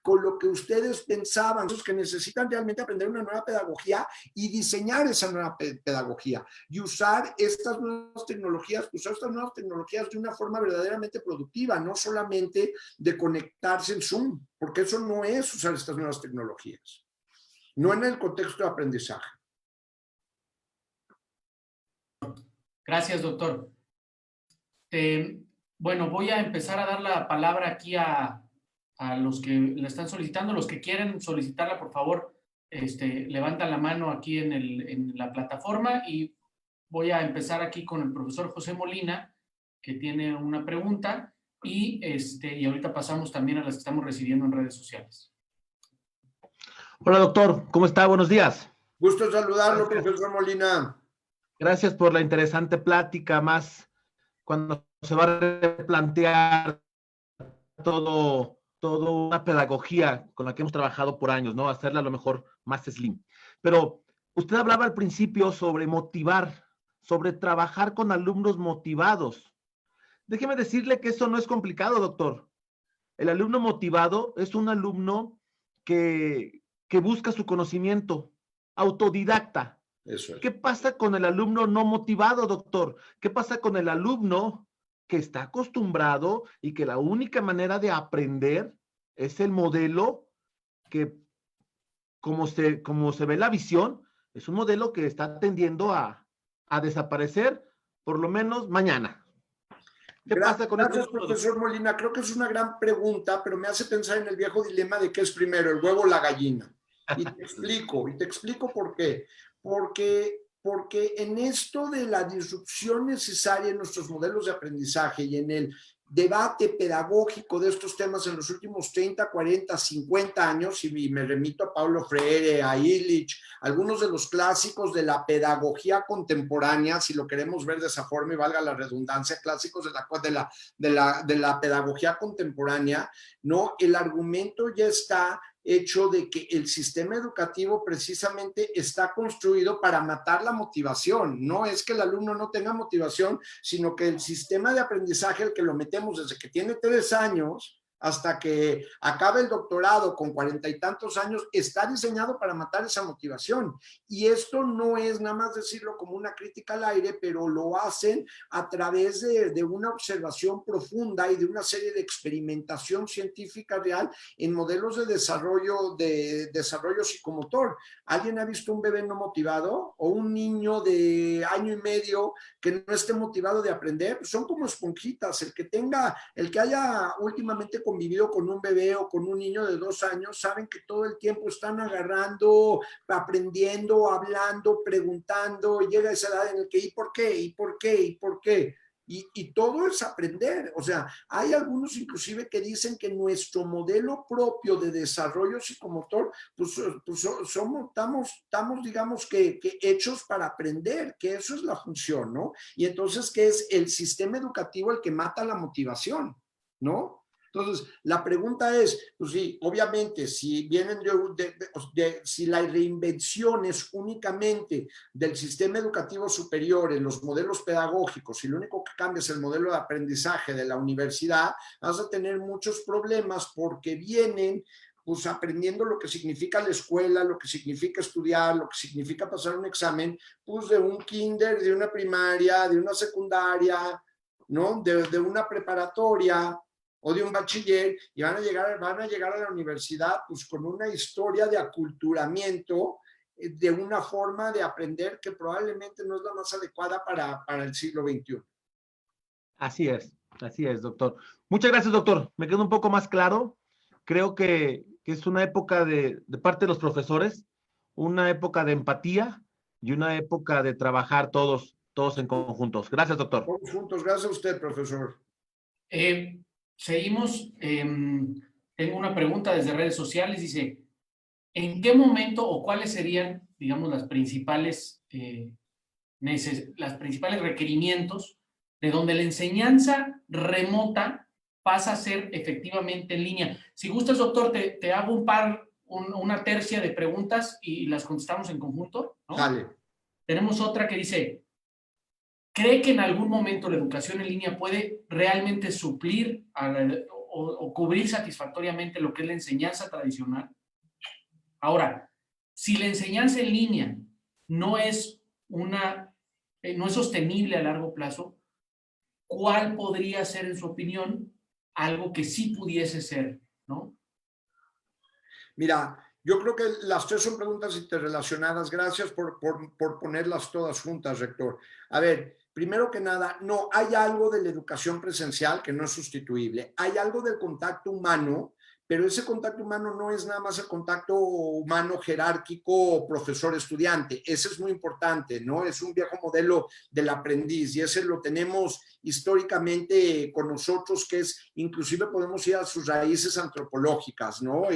con lo que ustedes pensaban, que necesitan realmente aprender una nueva pedagogía y diseñar esa nueva pedagogía y usar estas nuevas tecnologías, de una forma verdaderamente productiva, no solamente de conectarse en Zoom, porque eso no es usar estas nuevas tecnologías, no en el contexto de aprendizaje. Gracias, doctor. Bueno, voy a empezar a dar la palabra aquí a los que la están solicitando. Los que quieren solicitarla, por favor, levantan la mano aquí en la plataforma y voy a empezar aquí con el profesor José Molina, que tiene una pregunta y ahorita pasamos también a las que estamos recibiendo en redes sociales. Hola, doctor. ¿Cómo está? Buenos días. Gusto saludarlo, profesor Molina. Gracias por la interesante plática, más cuando se va a replantear toda una pedagogía con la que hemos trabajado por años, ¿no? Hacerla a lo mejor más slim. Pero usted hablaba al principio sobre motivar, sobre trabajar con alumnos motivados. Déjeme decirle que eso no es complicado, doctor. El alumno motivado es un alumno que busca su conocimiento, autodidacta. Eso es. ¿Qué pasa con el alumno no motivado, doctor? ¿Qué pasa con el alumno que está acostumbrado y que la única manera de aprender es el modelo que, como se ve la visión, es un modelo que está tendiendo a desaparecer por lo menos mañana? ¿Qué pasa con Gracias, esto? profesor Molina. Creo que es una gran pregunta, pero me hace pensar en el viejo dilema de qué es primero, el huevo o la gallina. Y te explico por qué. Porque en esto de la disrupción necesaria en nuestros modelos de aprendizaje y en el debate pedagógico de estos temas en los últimos 30, 40, 50 años, y me remito a Paulo Freire, a Illich, algunos de los clásicos de la pedagogía contemporánea, si lo queremos ver de esa forma y valga la redundancia, clásicos de la pedagogía contemporánea, ¿no? El argumento ya está hecho de que el sistema educativo precisamente está construido para matar la motivación. No es que el alumno no tenga motivación, sino que el sistema de aprendizaje, el que lo metemos desde que tiene 3 años hasta que acabe el doctorado con 40 y tantos años, está diseñado para matar esa motivación. Y esto no es nada más decirlo como una crítica al aire, pero lo hacen a través de una observación profunda y de una serie de experimentación científica real en modelos de desarrollo psicomotor. ¿Alguien ha visto un bebé no motivado o un niño de año y medio que no esté motivado de aprender? Son como esponjitas. El que haya últimamente convivido con un bebé o con un niño de 2 años, saben que todo el tiempo están agarrando, aprendiendo, hablando, preguntando, y llega esa edad en la que ¿y por qué? ¿Y por qué? ¿Y por qué? y todo es aprender. O sea, hay algunos inclusive que dicen que nuestro modelo propio de desarrollo psicomotor, estamos digamos que hechos para aprender, que eso es la función, ¿no? Y entonces, ¿qué es el sistema educativo el que mata la motivación, ¿no? Entonces, la pregunta es, pues sí, obviamente, si vienen si la reinvención es únicamente del sistema educativo superior en los modelos pedagógicos y lo único que cambia es el modelo de aprendizaje de la universidad, vas a tener muchos problemas porque vienen pues aprendiendo lo que significa la escuela, lo que significa estudiar, lo que significa pasar un examen, pues de un kinder, de una primaria, de una secundaria, ¿no? De una preparatoria o de un bachiller, y van a llegar a la universidad pues con una historia de aculturamiento, de una forma de aprender que probablemente no es la más adecuada para el siglo XXI. Así es, doctor. Muchas gracias, doctor. Me quedó un poco más claro. Creo que es una época de parte de los profesores, una época de empatía y una época de trabajar todos en conjuntos. Gracias, doctor. Todos juntos. Gracias a usted, profesor. Seguimos. Tengo una pregunta desde redes sociales. Dice, ¿en qué momento o cuáles serían, digamos, las principales requerimientos de donde la enseñanza remota pasa a ser efectivamente en línea? Si gustas, doctor, te hago una tercia de preguntas y las contestamos en conjunto, ¿no? Dale. Tenemos otra que dice, ¿cree que en algún momento la educación en línea puede realmente suplir o cubrir satisfactoriamente lo que es la enseñanza tradicional? Ahora, si la enseñanza en línea no es sostenible a largo plazo, ¿cuál podría ser, en su opinión, algo que sí pudiese ser, ¿no? Mira, yo creo que las tres son preguntas interrelacionadas. Gracias por ponerlas todas juntas, rector. A ver, primero que nada, no, hay algo de la educación presencial que no es sustituible. Hay algo del contacto humano, pero ese contacto humano no es nada más el contacto humano jerárquico profesor-estudiante. Ese es muy importante, ¿no? Es un viejo modelo del aprendiz y ese lo tenemos históricamente con nosotros, que es, inclusive podemos ir a sus raíces antropológicas, ¿no?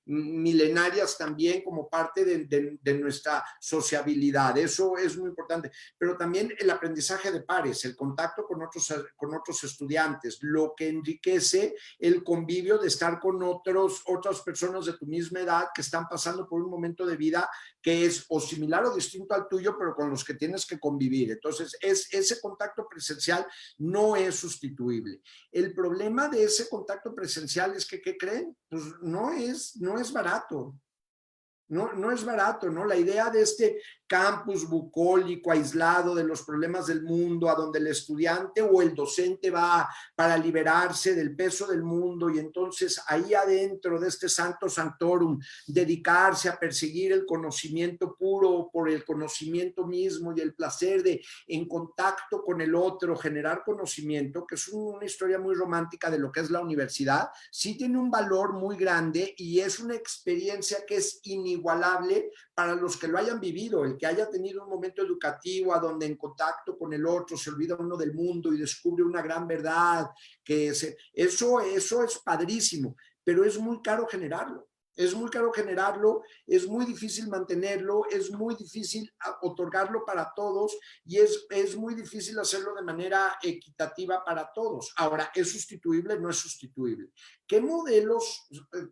Milenarias también como parte de nuestra sociabilidad. Eso es muy importante. Pero también el aprendizaje de pares, el contacto con otros estudiantes, lo que enriquece el convivio de estar con otras personas de tu misma edad que están pasando por un momento de vida que es o similar o distinto al tuyo, pero con los que tienes que convivir. Entonces, ese contacto presencial no es sustituible. El problema de ese contacto presencial es que, ¿qué creen? Pues no es barato. No es barato, ¿no? La idea de este campus bucólico, aislado de los problemas del mundo, a donde el estudiante o el docente va para liberarse del peso del mundo y entonces ahí adentro de este santo sanctorum, dedicarse a perseguir el conocimiento puro por el conocimiento mismo y el placer de en contacto con el otro, generar conocimiento, que es una historia muy romántica de lo que es la universidad, sí tiene un valor muy grande y es una experiencia que es inigualable para los que lo hayan vivido, el que haya tenido un momento educativo a donde en contacto con el otro se olvida uno del mundo y descubre una gran verdad, eso es padrísimo, pero es muy caro generarlo. Es muy caro generarlo, es muy difícil mantenerlo, es muy difícil otorgarlo para todos y es muy difícil hacerlo de manera equitativa para todos. Ahora, ¿es sustituible? No es sustituible. ¿Qué modelos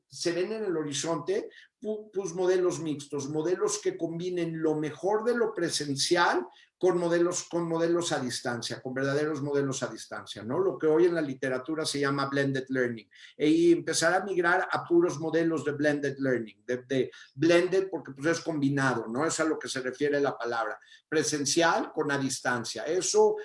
se ven en el horizonte? Pues modelos mixtos, modelos que combinen lo mejor de lo presencial con modelos a distancia, con verdaderos modelos a distancia, ¿no? Lo que hoy en la literatura se llama blended learning. Y empezar a migrar a puros modelos de blended learning, de blended porque pues es combinado, ¿no? Es a lo que se refiere la palabra. Presencial con a distancia. Eso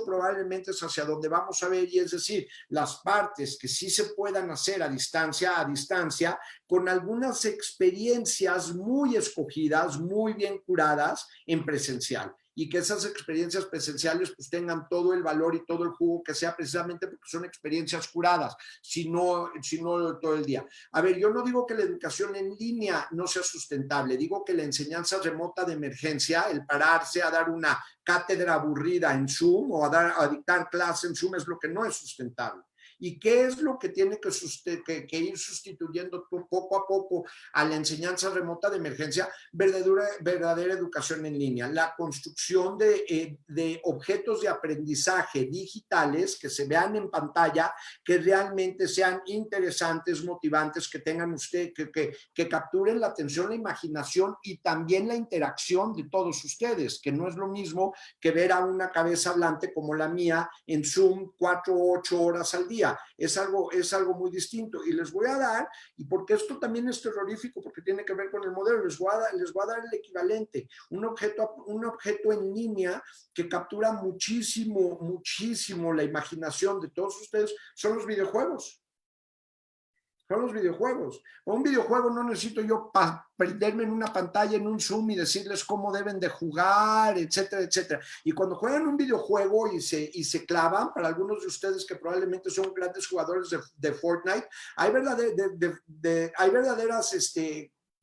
probablemente es hacia donde vamos a ver, y es decir, las partes que sí se puedan hacer a distancia, con algunas experiencias muy escogidas, muy bien curadas en presencial. y que esas experiencias presenciales pues tengan todo el valor y todo el jugo que sea, precisamente porque son experiencias curadas, si no todo el día. A ver, yo no digo que la educación en línea no sea sustentable, digo que la enseñanza remota de emergencia, el pararse a dar una cátedra aburrida en Zoom o a dictar clase en Zoom es lo que no es sustentable. ¿Y qué es lo que tiene que ir sustituyendo poco a poco a la enseñanza remota de emergencia? Verdadera educación en línea, la construcción de objetos de aprendizaje digitales que se vean en pantalla, que realmente sean interesantes, motivantes, que tengan que capturen la atención, la imaginación y también la interacción de todos ustedes, que no es lo mismo que ver a una cabeza hablante como la mía en Zoom 4 o 8 horas al día. Es algo muy distinto. Y les voy a dar, y porque esto también es terrorífico, porque tiene que ver con el modelo, les voy a dar el equivalente, un objeto en línea que captura muchísimo la imaginación de todos ustedes, son los videojuegos. Son los videojuegos. Un videojuego no necesito yo prenderme en una pantalla, en un Zoom y decirles cómo deben de jugar, etcétera, etcétera. Y cuando juegan un videojuego y se clavan, para algunos de ustedes que probablemente son grandes jugadores de Fortnite, hay verdaderas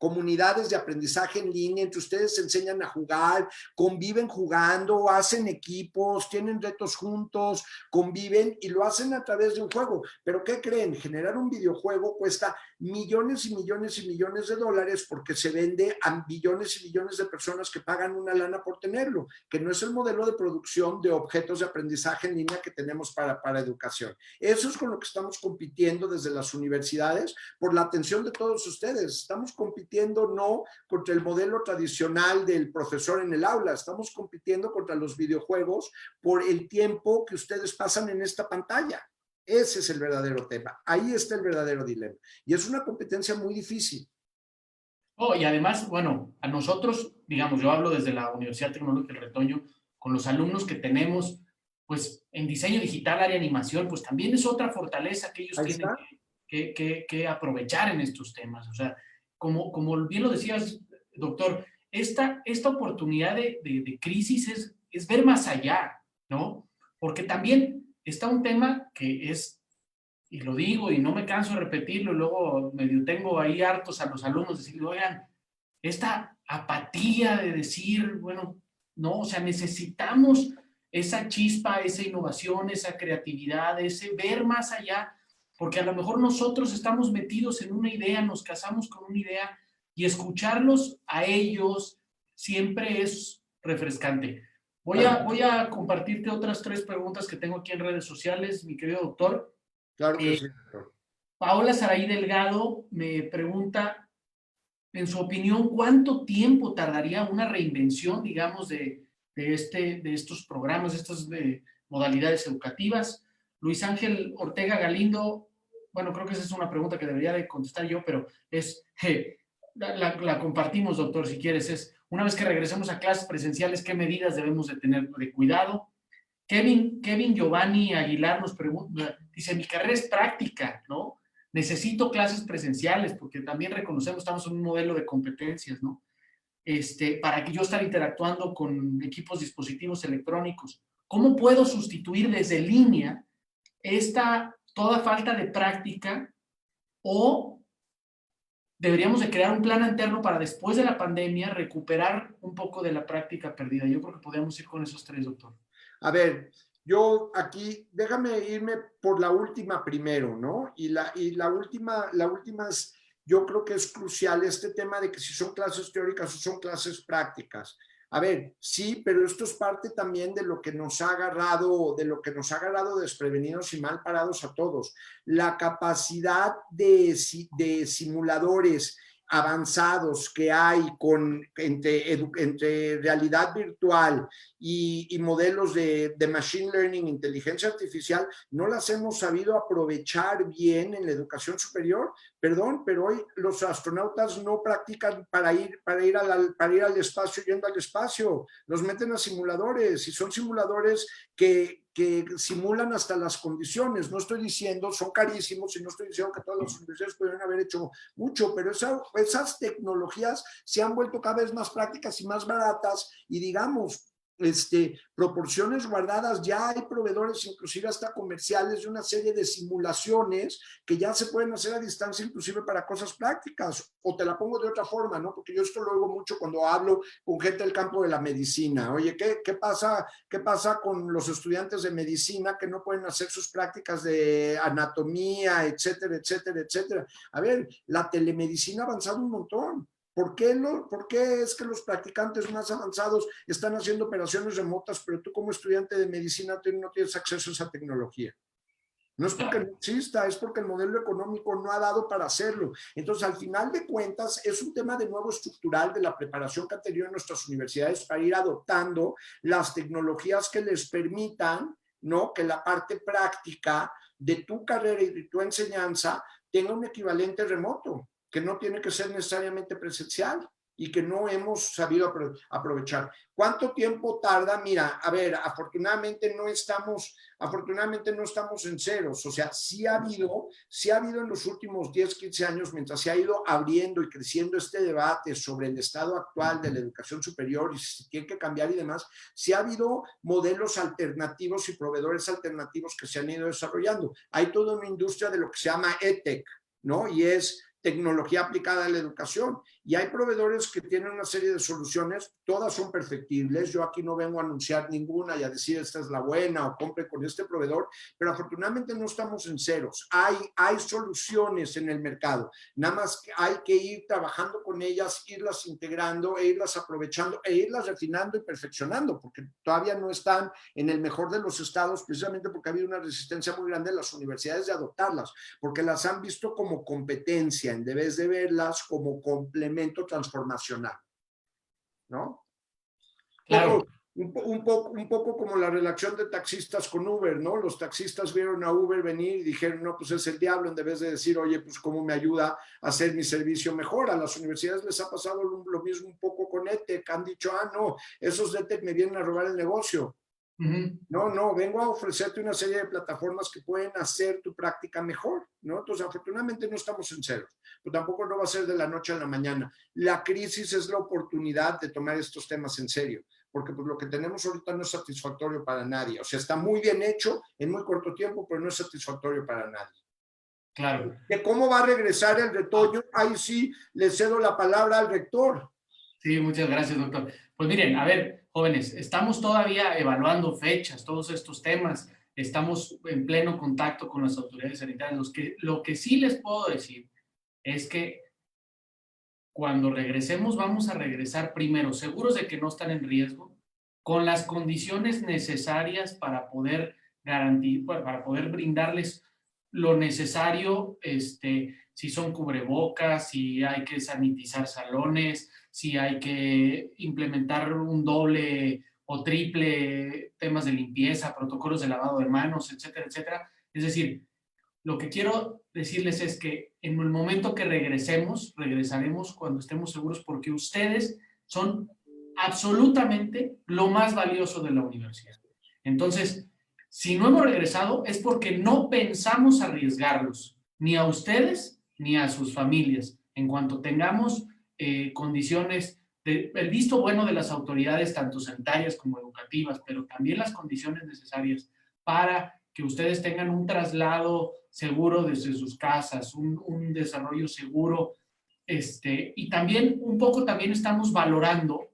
comunidades de aprendizaje en línea, entre ustedes se enseñan a jugar, conviven jugando, hacen equipos, tienen retos juntos, conviven y lo hacen a través de un juego. Pero ¿qué creen? Generar un videojuego cuesta millones y millones y millones de dólares porque se vende a billones y billones de personas que pagan una lana por tenerlo, que no es el modelo de producción de objetos de aprendizaje en línea que tenemos para educación. Eso es con lo que estamos compitiendo desde las universidades por la atención de todos ustedes. Estamos compitiendo no contra el modelo tradicional del profesor en el aula, estamos compitiendo contra los videojuegos por el tiempo que ustedes pasan en esta pantalla. Ese es el verdadero tema, ahí está el verdadero dilema y es una competencia muy difícil. Oh, y además, bueno, a nosotros, digamos, yo hablo desde la Universidad Tecnológica del Retoño, con los alumnos que tenemos, pues en diseño digital, área de animación, pues también es otra fortaleza que ellos Ahí tienen está. que aprovechar en estos temas. O sea, como bien lo decías, doctor, esta oportunidad de crisis es ver más allá, ¿no? Porque también está un tema que es, y lo digo y no me canso de repetirlo, y luego medio tengo ahí hartos a los alumnos, decirle, oigan, esta apatía de decir, bueno, no, o sea, necesitamos esa chispa, esa innovación, esa creatividad, ese ver más allá, porque a lo mejor nosotros estamos metidos en una idea, nos casamos con una idea y escucharlos a ellos siempre es refrescante. Voy a compartirte otras 3 preguntas que tengo aquí en redes sociales, mi querido doctor. Claro que sí, doctor. Paola Saraí Delgado me pregunta, en su opinión, ¿cuánto tiempo tardaría una reinvención, digamos, de estos programas, de estas modalidades educativas? Luis Ángel Ortega Galindo, bueno, creo que esa es una pregunta que debería de contestar yo, pero la compartimos, doctor, si quieres. Es, una vez que regresemos a clases presenciales, ¿qué medidas debemos de tener de cuidado? Kevin Giovanni Aguilar nos pregunta, dice, mi carrera es práctica, ¿no? Necesito clases presenciales porque también reconocemos, estamos en un modelo de competencias, ¿no? Para que yo estar interactuando con equipos dispositivos electrónicos. ¿Cómo puedo sustituir desde línea toda falta de práctica o deberíamos de crear un plan alterno para después de la pandemia recuperar un poco de la práctica perdida? Yo creo que podríamos ir con esos 3, doctor. A ver, yo aquí, déjame irme por la última primero, ¿no? Y la última es, yo creo que es crucial este tema de que si son clases teóricas o son clases prácticas. A ver, sí, pero esto es parte también de lo que nos ha agarrado, desprevenidos y mal parados a todos. La capacidad de simuladores avanzados que hay entre realidad virtual y modelos de machine learning, inteligencia artificial, no las hemos sabido aprovechar bien en la educación superior. Perdón, pero hoy los astronautas no practican para ir al espacio yendo al espacio, los meten a simuladores y son simuladores que simulan hasta las condiciones. No estoy diciendo, son carísimos y no estoy diciendo que todas las universidades podrían haber hecho mucho, pero esas tecnologías se han vuelto cada vez más prácticas y más baratas y digamos, proporciones guardadas. Ya hay proveedores, inclusive hasta comerciales, de una serie de simulaciones que ya se pueden hacer a distancia, inclusive para cosas prácticas. O te la pongo de otra forma, ¿no? Porque yo esto lo oigo mucho cuando hablo con gente del campo de la medicina. Oye, ¿qué pasa con los estudiantes de medicina que no pueden hacer sus prácticas de anatomía, etcétera, etcétera, etcétera? A ver, la telemedicina ha avanzado un montón. ¿Por qué es que los practicantes más avanzados están haciendo operaciones remotas, pero tú como estudiante de medicina no tienes acceso a esa tecnología? No es porque no exista, es porque el modelo económico no ha dado para hacerlo. Entonces, al final de cuentas, es un tema de nuevo estructural de la preparación que han tenido en nuestras universidades para ir adoptando las tecnologías que les permitan, ¿no?, que la parte práctica de tu carrera y de tu enseñanza tenga un equivalente remoto, que no tiene que ser necesariamente presencial y que no hemos sabido aprovechar. ¿Cuánto tiempo tarda? Mira, a ver, afortunadamente no estamos en ceros. O sea, sí ha habido en los últimos 10, 15 años, mientras se ha ido abriendo y creciendo este debate sobre el estado actual de la educación superior y si tiene que cambiar y demás, sí ha habido modelos alternativos y proveedores alternativos que se han ido desarrollando. Hay toda una industria de lo que se llama EdTech, ¿no? Y es tecnología aplicada a la educación. Y hay proveedores que tienen una serie de soluciones, todas son perfectibles. Yo aquí no vengo a anunciar ninguna y a decir esta es la buena o compre con este proveedor, pero afortunadamente no estamos en ceros. Hay soluciones en el mercado, nada más que hay que ir trabajando con ellas, irlas integrando e irlas aprovechando e irlas refinando y perfeccionando, porque todavía no están en el mejor de los estados, precisamente porque ha habido una resistencia muy grande de las universidades de adoptarlas, porque las han visto como competencia en vez de verlas como complemento transformacional, ¿no? Claro. Un poco como la relación de taxistas con Uber, ¿no? Los taxistas vieron a Uber venir y dijeron, no, pues es el diablo, en vez de decir, oye, pues cómo me ayuda a hacer mi servicio mejor. A las universidades les ha pasado lo mismo un poco con EdTech, han dicho, no, esos de EdTech me vienen a robar el negocio. No, vengo a ofrecerte una serie de plataformas que pueden hacer tu práctica mejor, ¿no? Entonces, afortunadamente no estamos en ceros, pero tampoco no va a ser de la noche a la mañana. La crisis es la oportunidad de tomar estos temas en serio, porque pues, lo que tenemos ahorita no es satisfactorio para nadie. O sea, está muy bien hecho en muy corto tiempo, pero no es satisfactorio para nadie. Claro. ¿De cómo va a regresar el retoño? Ahí sí le cedo la palabra al rector. Sí, muchas gracias, doctor. Pues miren, a ver, jóvenes, estamos todavía evaluando fechas, todos estos temas, estamos en pleno contacto con las autoridades sanitarias. Lo que sí les puedo decir es que cuando regresemos, vamos a regresar primero, seguros de que no están en riesgo, con las condiciones necesarias para poder garantizar, para poder brindarles lo necesario, si son cubrebocas, si hay que sanitizar salones, si hay que implementar un doble o triple temas de limpieza, protocolos de lavado de manos, etcétera, etcétera. Es decir, lo que quiero decirles es que en el momento que regresaremos cuando estemos seguros, porque ustedes son absolutamente lo más valioso de la universidad. Entonces, si no hemos regresado es porque no pensamos arriesgarlos, ni a ustedes ni a sus familias. En cuanto tengamos condiciones, el visto bueno de las autoridades, tanto sanitarias como educativas, pero también las condiciones necesarias para que ustedes tengan un traslado seguro desde sus casas, un desarrollo seguro, y también un poco también estamos valorando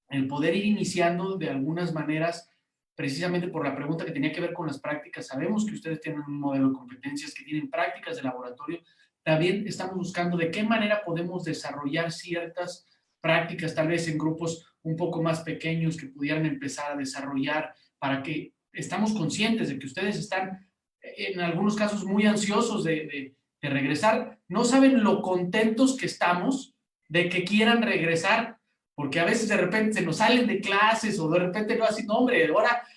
el poder ir iniciando de algunas maneras, precisamente por la pregunta que tenía que ver con las prácticas. Sabemos que ustedes tienen un modelo de competencias, que tienen prácticas de laboratorio. También estamos buscando de qué manera podemos desarrollar ciertas prácticas, tal vez en grupos un poco más pequeños que pudieran empezar a desarrollar para que estamos conscientes de que ustedes están en algunos casos muy ansiosos de regresar. No saben lo contentos que estamos de que quieran regresar, porque a veces de repente se nos salen de clases o de repente no así, no hombre,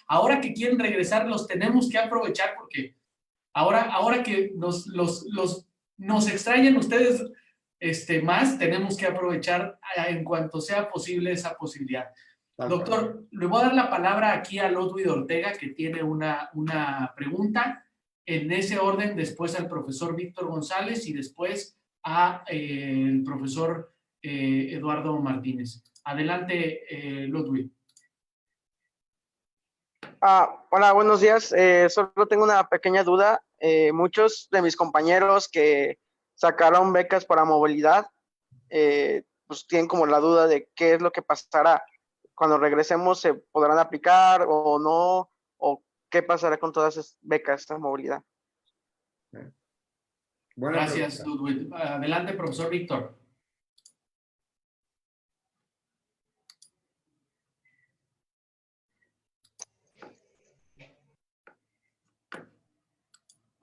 ahora que quieren regresar los tenemos que aprovechar porque ahora que nos extrañan ustedes más, tenemos que aprovechar en cuanto sea posible esa posibilidad. Doctor, le voy a dar la palabra aquí a Ludwig Ortega, que tiene una pregunta. En ese orden, después al profesor Víctor González y después al profesor Eduardo Martínez. Adelante, Ludwig. Hola, buenos días. Solo tengo una pequeña duda. Muchos de mis compañeros que sacaron becas para movilidad, pues tienen como la duda de qué es lo que pasará. Cuando regresemos, ¿se podrán aplicar o no? ¿O qué pasará con todas esas becas de movilidad? Buena Gracias, pregunta. Ludwig. Adelante, profesor Víctor.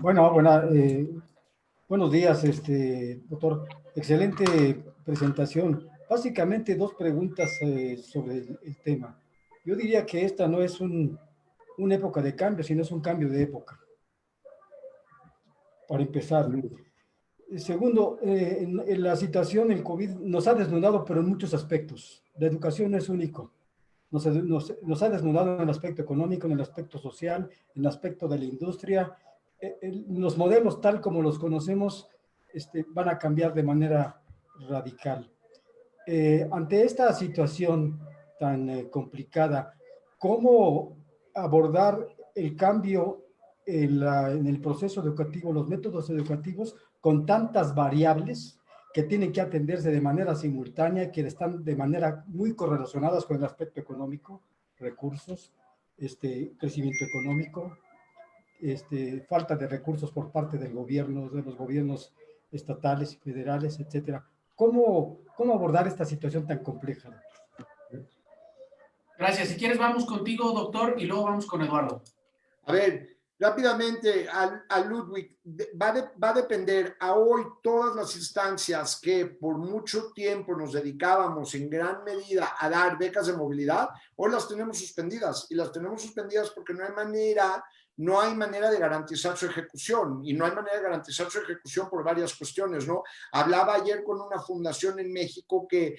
Buenos días, doctor. Excelente presentación. Básicamente dos preguntas sobre el tema. Yo diría que esta no es una época de cambio, sino es un cambio de época, para empezar. Segundo, en la situación, el COVID nos ha desnudado, pero en muchos aspectos. La educación no es único. Nos ha desnudado en el aspecto económico, en el aspecto social, en el aspecto de la industria. Los modelos tal como los conocemos van a cambiar de manera radical. Ante esta situación tan complicada, ¿cómo abordar el cambio en el proceso educativo, los métodos educativos, con tantas variables que tienen que atenderse de manera simultánea y que están de manera muy correlacionadas con el aspecto económico, recursos, crecimiento económico, falta de recursos por parte del gobierno, de los gobiernos estatales y federales, etcétera? ¿Cómo abordar esta situación tan compleja? Gracias. Si quieres, vamos contigo, doctor, y luego vamos con Eduardo. A ver, rápidamente a Ludwig, va a depender a hoy todas las instancias que por mucho tiempo nos dedicábamos en gran medida a dar becas de movilidad, hoy las tenemos suspendidas y las tenemos suspendidas porque no hay manera de garantizar su ejecución y no hay manera de garantizar su ejecución por varias cuestiones, ¿no? Hablaba ayer con una fundación en México que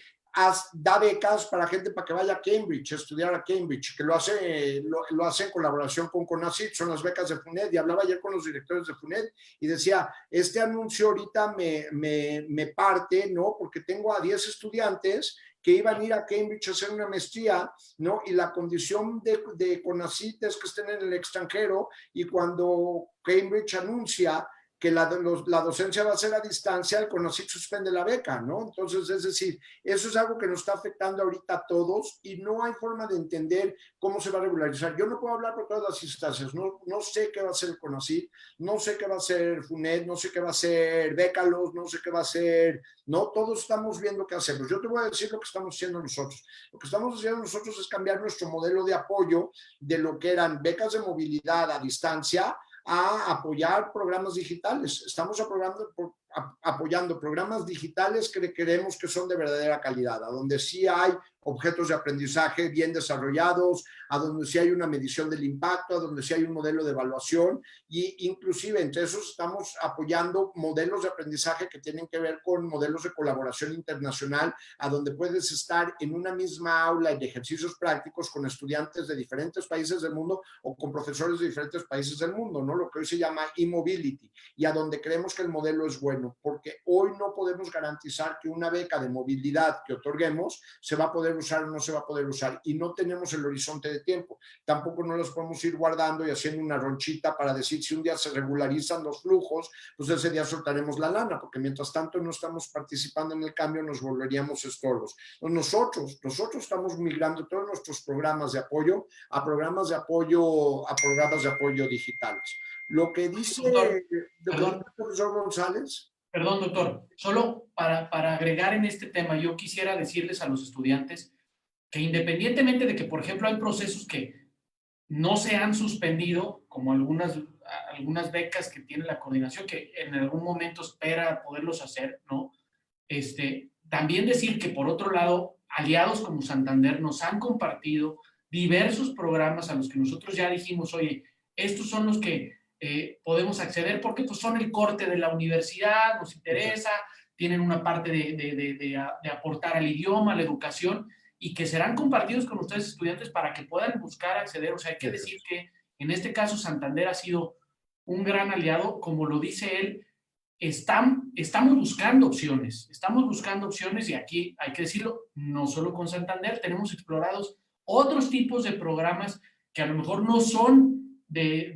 da becas para gente para que vaya a Cambridge, a estudiar a Cambridge, que lo hace en colaboración con CONACYT, son las becas de FUNED, y hablaba ayer con los directores de FUNED y decía, este anuncio ahorita me parte, ¿no? Porque tengo a 10 estudiantes que iban a ir a Cambridge a hacer una maestría, ¿no? Y la condición de CONACYT es que estén en el extranjero, y cuando Cambridge anuncia que la docencia va a ser a distancia, el CONACYT suspende la beca, ¿no? Entonces, es decir, eso es algo que nos está afectando ahorita a todos y no hay forma de entender cómo se va a regularizar. Yo no puedo hablar por todas las instancias, no sé qué va a hacer el CONACYT, no sé qué va a hacer FUNED, no sé qué va a hacer Bécalos, no sé qué va a hacer, no, todos estamos viendo qué hacemos. Yo te voy a decir lo que estamos haciendo nosotros. Lo que estamos haciendo nosotros es cambiar nuestro modelo de apoyo de lo que eran becas de movilidad a distancia a apoyar programas digitales. Estamos apoyando programas digitales que creemos que son de verdadera calidad, a donde sí hay objetos de aprendizaje bien desarrollados, a donde sí hay una medición del impacto, a donde sí hay un modelo de evaluación, y inclusive entre esos estamos apoyando modelos de aprendizaje que tienen que ver con modelos de colaboración internacional, a donde puedes estar en una misma aula de ejercicios prácticos con estudiantes de diferentes países del mundo o con profesores de diferentes países del mundo, ¿no? Lo que hoy se llama e-mobility, y a donde creemos que el modelo es bueno, porque hoy no podemos garantizar que una beca de movilidad que otorguemos se va a poder usar o no se va a poder usar, y no tenemos el horizonte de tiempo. Tampoco no los podemos ir guardando y haciendo una ronchita para decir si un día se regularizan los flujos, pues ese día soltaremos la lana, porque mientras tanto no estamos participando en el cambio, nos volveríamos estorbos. Nosotros estamos migrando todos nuestros programas de apoyo a programas de apoyo digitales. Lo que dice el profesor González. Perdón, doctor. Solo para agregar en este tema, yo quisiera decirles a los estudiantes que independientemente de que, por ejemplo, hay procesos que no se han suspendido, como algunas becas que tiene la coordinación, que en algún momento espera poderlos hacer, ¿no? También decir que, por otro lado, aliados como Santander nos han compartido diversos programas a los que nosotros ya dijimos, oye, estos son los que podemos acceder porque pues, son el corte de la universidad, nos interesa, tienen una parte de aportar al idioma, a la educación, y que serán compartidos con ustedes estudiantes para que puedan buscar acceder. O sea, hay que decir que en este caso Santander ha sido un gran aliado, como lo dice él, estamos buscando opciones, y aquí hay que decirlo, no solo con Santander, tenemos explorados otros tipos de programas que a lo mejor no son de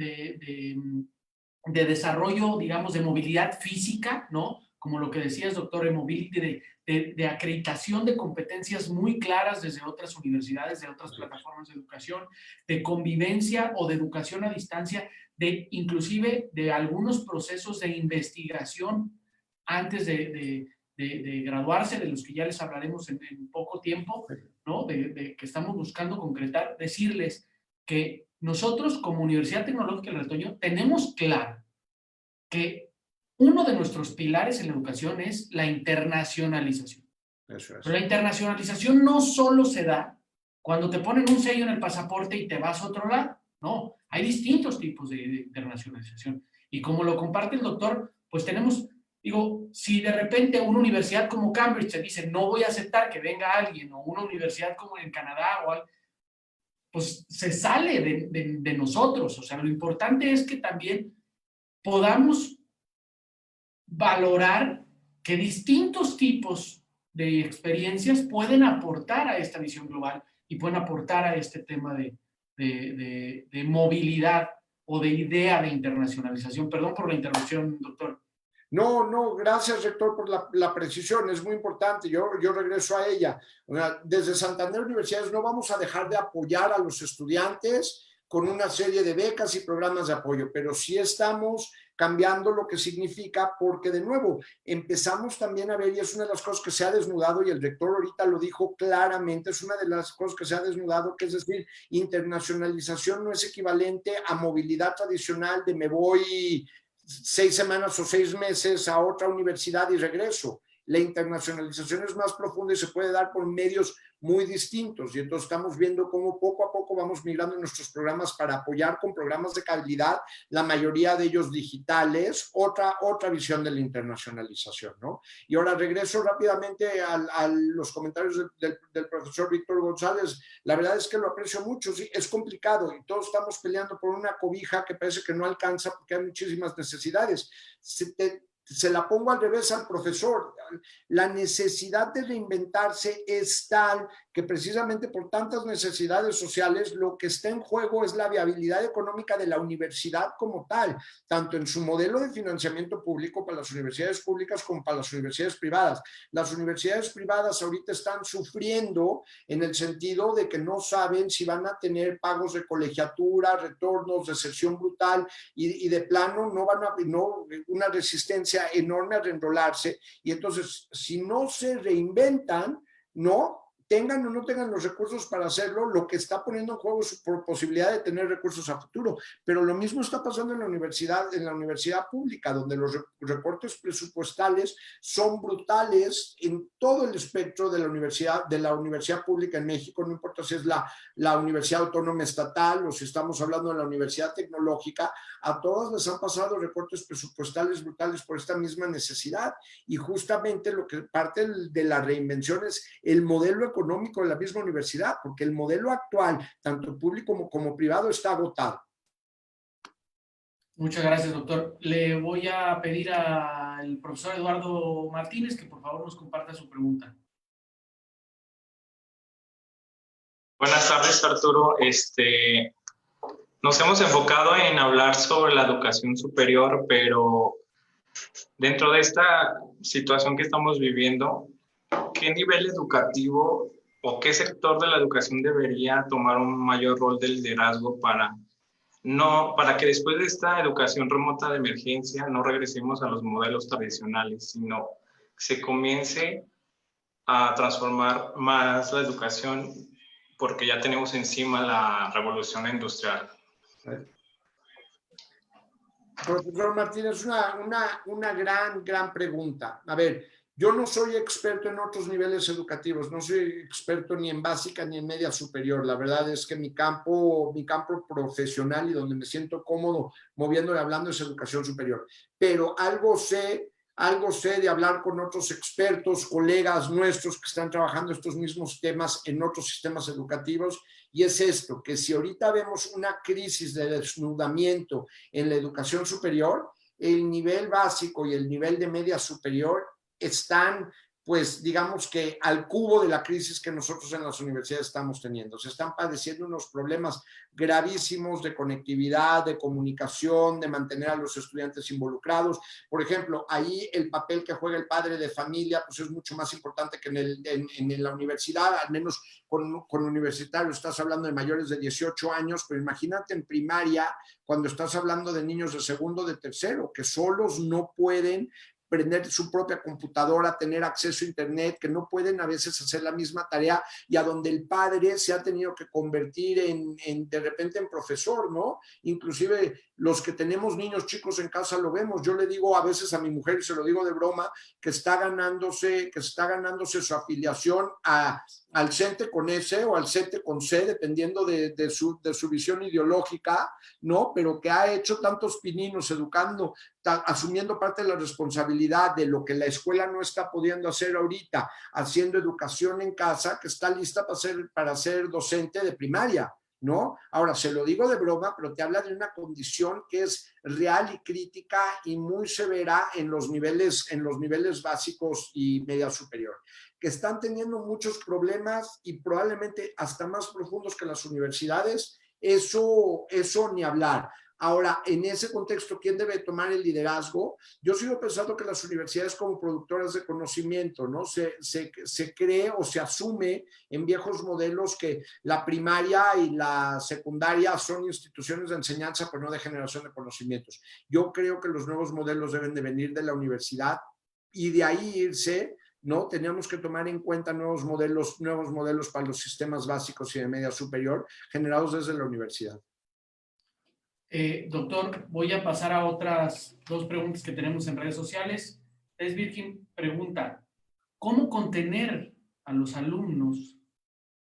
desarrollo, digamos, de movilidad física, ¿no? Como lo que decías, doctor, e-mobility, de acreditación de competencias muy claras desde otras universidades, de otras plataformas de educación, de convivencia o de educación a distancia, inclusive de algunos procesos de investigación antes de graduarse, de los que ya les hablaremos en poco tiempo, ¿no? Que estamos buscando concretar, decirles que nosotros como Universidad Tecnológica del Retoño tenemos claro que uno de nuestros pilares en la educación es la internacionalización. Eso es. Pero la internacionalización no solo se da cuando te ponen un sello en el pasaporte y te vas a otro lado. No, hay distintos tipos de internacionalización. Y como lo comparte el doctor, pues tenemos, digo, si de repente una universidad como Cambridge te dice no voy a aceptar que venga alguien, o una universidad como en Canadá, pues se sale de nosotros. O sea, lo importante es que también podamos valorar que distintos tipos de experiencias pueden aportar a esta visión global y pueden aportar a este tema de movilidad o de idea de internacionalización. Perdón por la interrupción, doctor. No, gracias, rector, por la precisión, es muy importante, yo regreso a ella. Desde Santander Universidades no vamos a dejar de apoyar a los estudiantes con una serie de becas y programas de apoyo, pero sí estamos cambiando lo que significa, porque de nuevo empezamos también a ver, y es una de las cosas que se ha desnudado, y el rector ahorita lo dijo claramente, es una de las cosas que se ha desnudado, que es decir, internacionalización no es equivalente a movilidad tradicional de me voy 6 semanas o 6 meses a otra universidad y regreso. La internacionalización es más profunda y se puede dar por medios muy distintos, y entonces estamos viendo cómo poco a poco vamos migrando nuestros programas para apoyar con programas de calidad, la mayoría de ellos digitales, otra visión de la internacionalización, ¿no? Y ahora regreso rápidamente a los comentarios del profesor Víctor González. La verdad es que lo aprecio mucho, sí, es complicado y todos estamos peleando por una cobija que parece que no alcanza porque hay muchísimas necesidades. Se la pongo al revés al profesor. La necesidad de reinventarse es tal que precisamente por tantas necesidades sociales lo que está en juego es la viabilidad económica de la universidad como tal, tanto en su modelo de financiamiento público para las universidades públicas como para las universidades privadas. Las universidades privadas ahorita están sufriendo en el sentido de que no saben si van a tener pagos de colegiatura, retornos, deserción brutal y de plano no van a una resistencia enorme a reenrolarse, y entonces si no se reinventan, no tengan o no tengan los recursos para hacerlo, lo que está poniendo en juego es su posibilidad de tener recursos a futuro. Pero lo mismo está pasando en la universidad pública, donde los recortes presupuestales son brutales en todo el espectro de la universidad pública en México, no importa si es la Universidad Autónoma Estatal o si estamos hablando de la Universidad Tecnológica, a todas les han pasado recortes presupuestales brutales por esta misma necesidad, y justamente lo que parte de la reinvención es el modelo económico de la misma universidad, porque el modelo actual, tanto público como privado, está agotado. Muchas gracias, doctor. Le voy a pedir al profesor Eduardo Martínez que por favor nos comparta su pregunta. Buenas tardes, Arturo. Nos hemos enfocado en hablar sobre la educación superior, pero dentro de esta situación que estamos viviendo, ¿qué nivel educativo o qué sector de la educación debería tomar un mayor rol de liderazgo para que después de esta educación remota de emergencia no regresemos a los modelos tradicionales, sino se comience a transformar más la educación, porque ya tenemos encima la revolución industrial? Profesor Martínez, una gran pregunta. A ver, yo no soy experto en otros niveles educativos, no soy experto ni en básica ni en media superior. La verdad es que mi campo profesional y donde me siento cómodo moviéndole hablando es educación superior. Pero algo sé de hablar con otros expertos, colegas nuestros que están trabajando estos mismos temas en otros sistemas educativos, y es esto, que si ahorita vemos una crisis de desnudamiento en la educación superior, el nivel básico y el nivel de media superior están pues digamos que al cubo de la crisis que nosotros en las universidades estamos teniendo. Se están padeciendo unos problemas gravísimos de conectividad, de comunicación, de mantener a los estudiantes involucrados. Por ejemplo, ahí el papel que juega el padre de familia pues es mucho más importante que en la universidad, al menos con universitarios. Estás hablando de mayores de 18 años, pero imagínate en primaria cuando estás hablando de niños de segundo, de tercero, que solos no pueden prender su propia computadora, tener acceso a internet, que no pueden a veces hacer la misma tarea y a donde el padre se ha tenido que convertir de repente en profesor, ¿no? Inclusive los que tenemos niños chicos en casa lo vemos. Yo le digo a veces a mi mujer, y se lo digo de broma, que está ganándose su afiliación al CENTE con S o al CENTE con C, dependiendo de su visión ideológica, ¿no? Pero que ha hecho tantos pininos educando, asumiendo parte de la responsabilidad de lo que la escuela no está pudiendo hacer ahorita, haciendo educación en casa, que está lista para ser docente de primaria, ¿no? Ahora, se lo digo de broma, pero te habla de una condición que es real y crítica y muy severa en los niveles básicos y media superior, que están teniendo muchos problemas y probablemente hasta más profundos que las universidades. Eso ni hablar. Ahora, en ese contexto, ¿quién debe tomar el liderazgo? Yo sigo pensando que las universidades como productoras de conocimiento, ¿no? Se cree o se asume en viejos modelos que la primaria y la secundaria son instituciones de enseñanza, pero no de generación de conocimientos. Yo creo que los nuevos modelos deben de venir de la universidad y de ahí irse, ¿no? Teníamos que tomar en cuenta nuevos modelos para los sistemas básicos y de media superior generados desde la universidad. Doctor, voy a pasar a otras dos preguntas que tenemos en redes sociales. Virgin pregunta, ¿cómo contener a los alumnos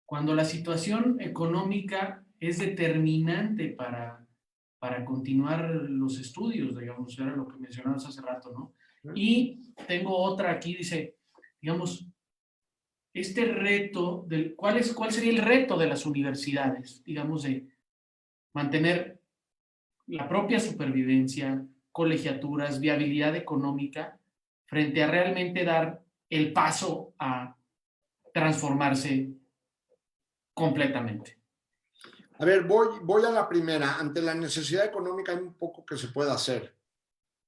cuando la situación económica es determinante para continuar los estudios? Digamos, era lo que mencionabas hace rato, ¿no? Y tengo otra aquí, dice, digamos, este reto, ¿cuál sería el reto de las universidades? Digamos, de mantener la propia supervivencia, colegiaturas, viabilidad económica, frente a realmente dar el paso a transformarse completamente. A ver, voy a la primera. Ante la necesidad económica hay un poco que se puede hacer.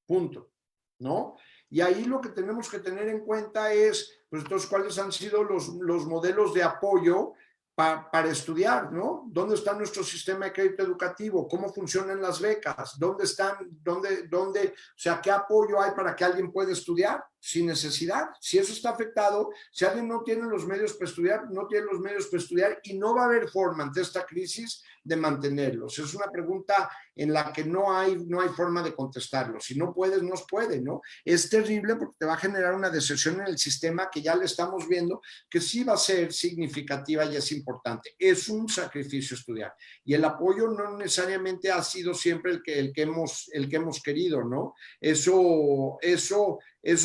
Punto. ¿No? Y ahí lo que tenemos que tener en cuenta es, pues entonces, cuáles han sido los modelos de apoyo para estudiar, ¿no? ¿Dónde está nuestro sistema de crédito educativo? ¿Cómo funcionan las becas? ¿Dónde están? O sea, ¿qué apoyo hay para que alguien pueda estudiar sin necesidad? Si eso está afectado, si alguien no tiene los medios para estudiar, no tiene los medios para estudiar y no va a haber forma ante esta crisis de mantenerlos. Es una pregunta en la que no hay forma de contestarlo. Si no puedes, no puede, ¿no? Es terrible porque te va a generar una deserción en el sistema que ya le estamos viendo que sí va a ser significativa y es importante. Es un sacrificio estudiar. Y el apoyo no necesariamente ha sido siempre el que hemos querido, ¿no? Eso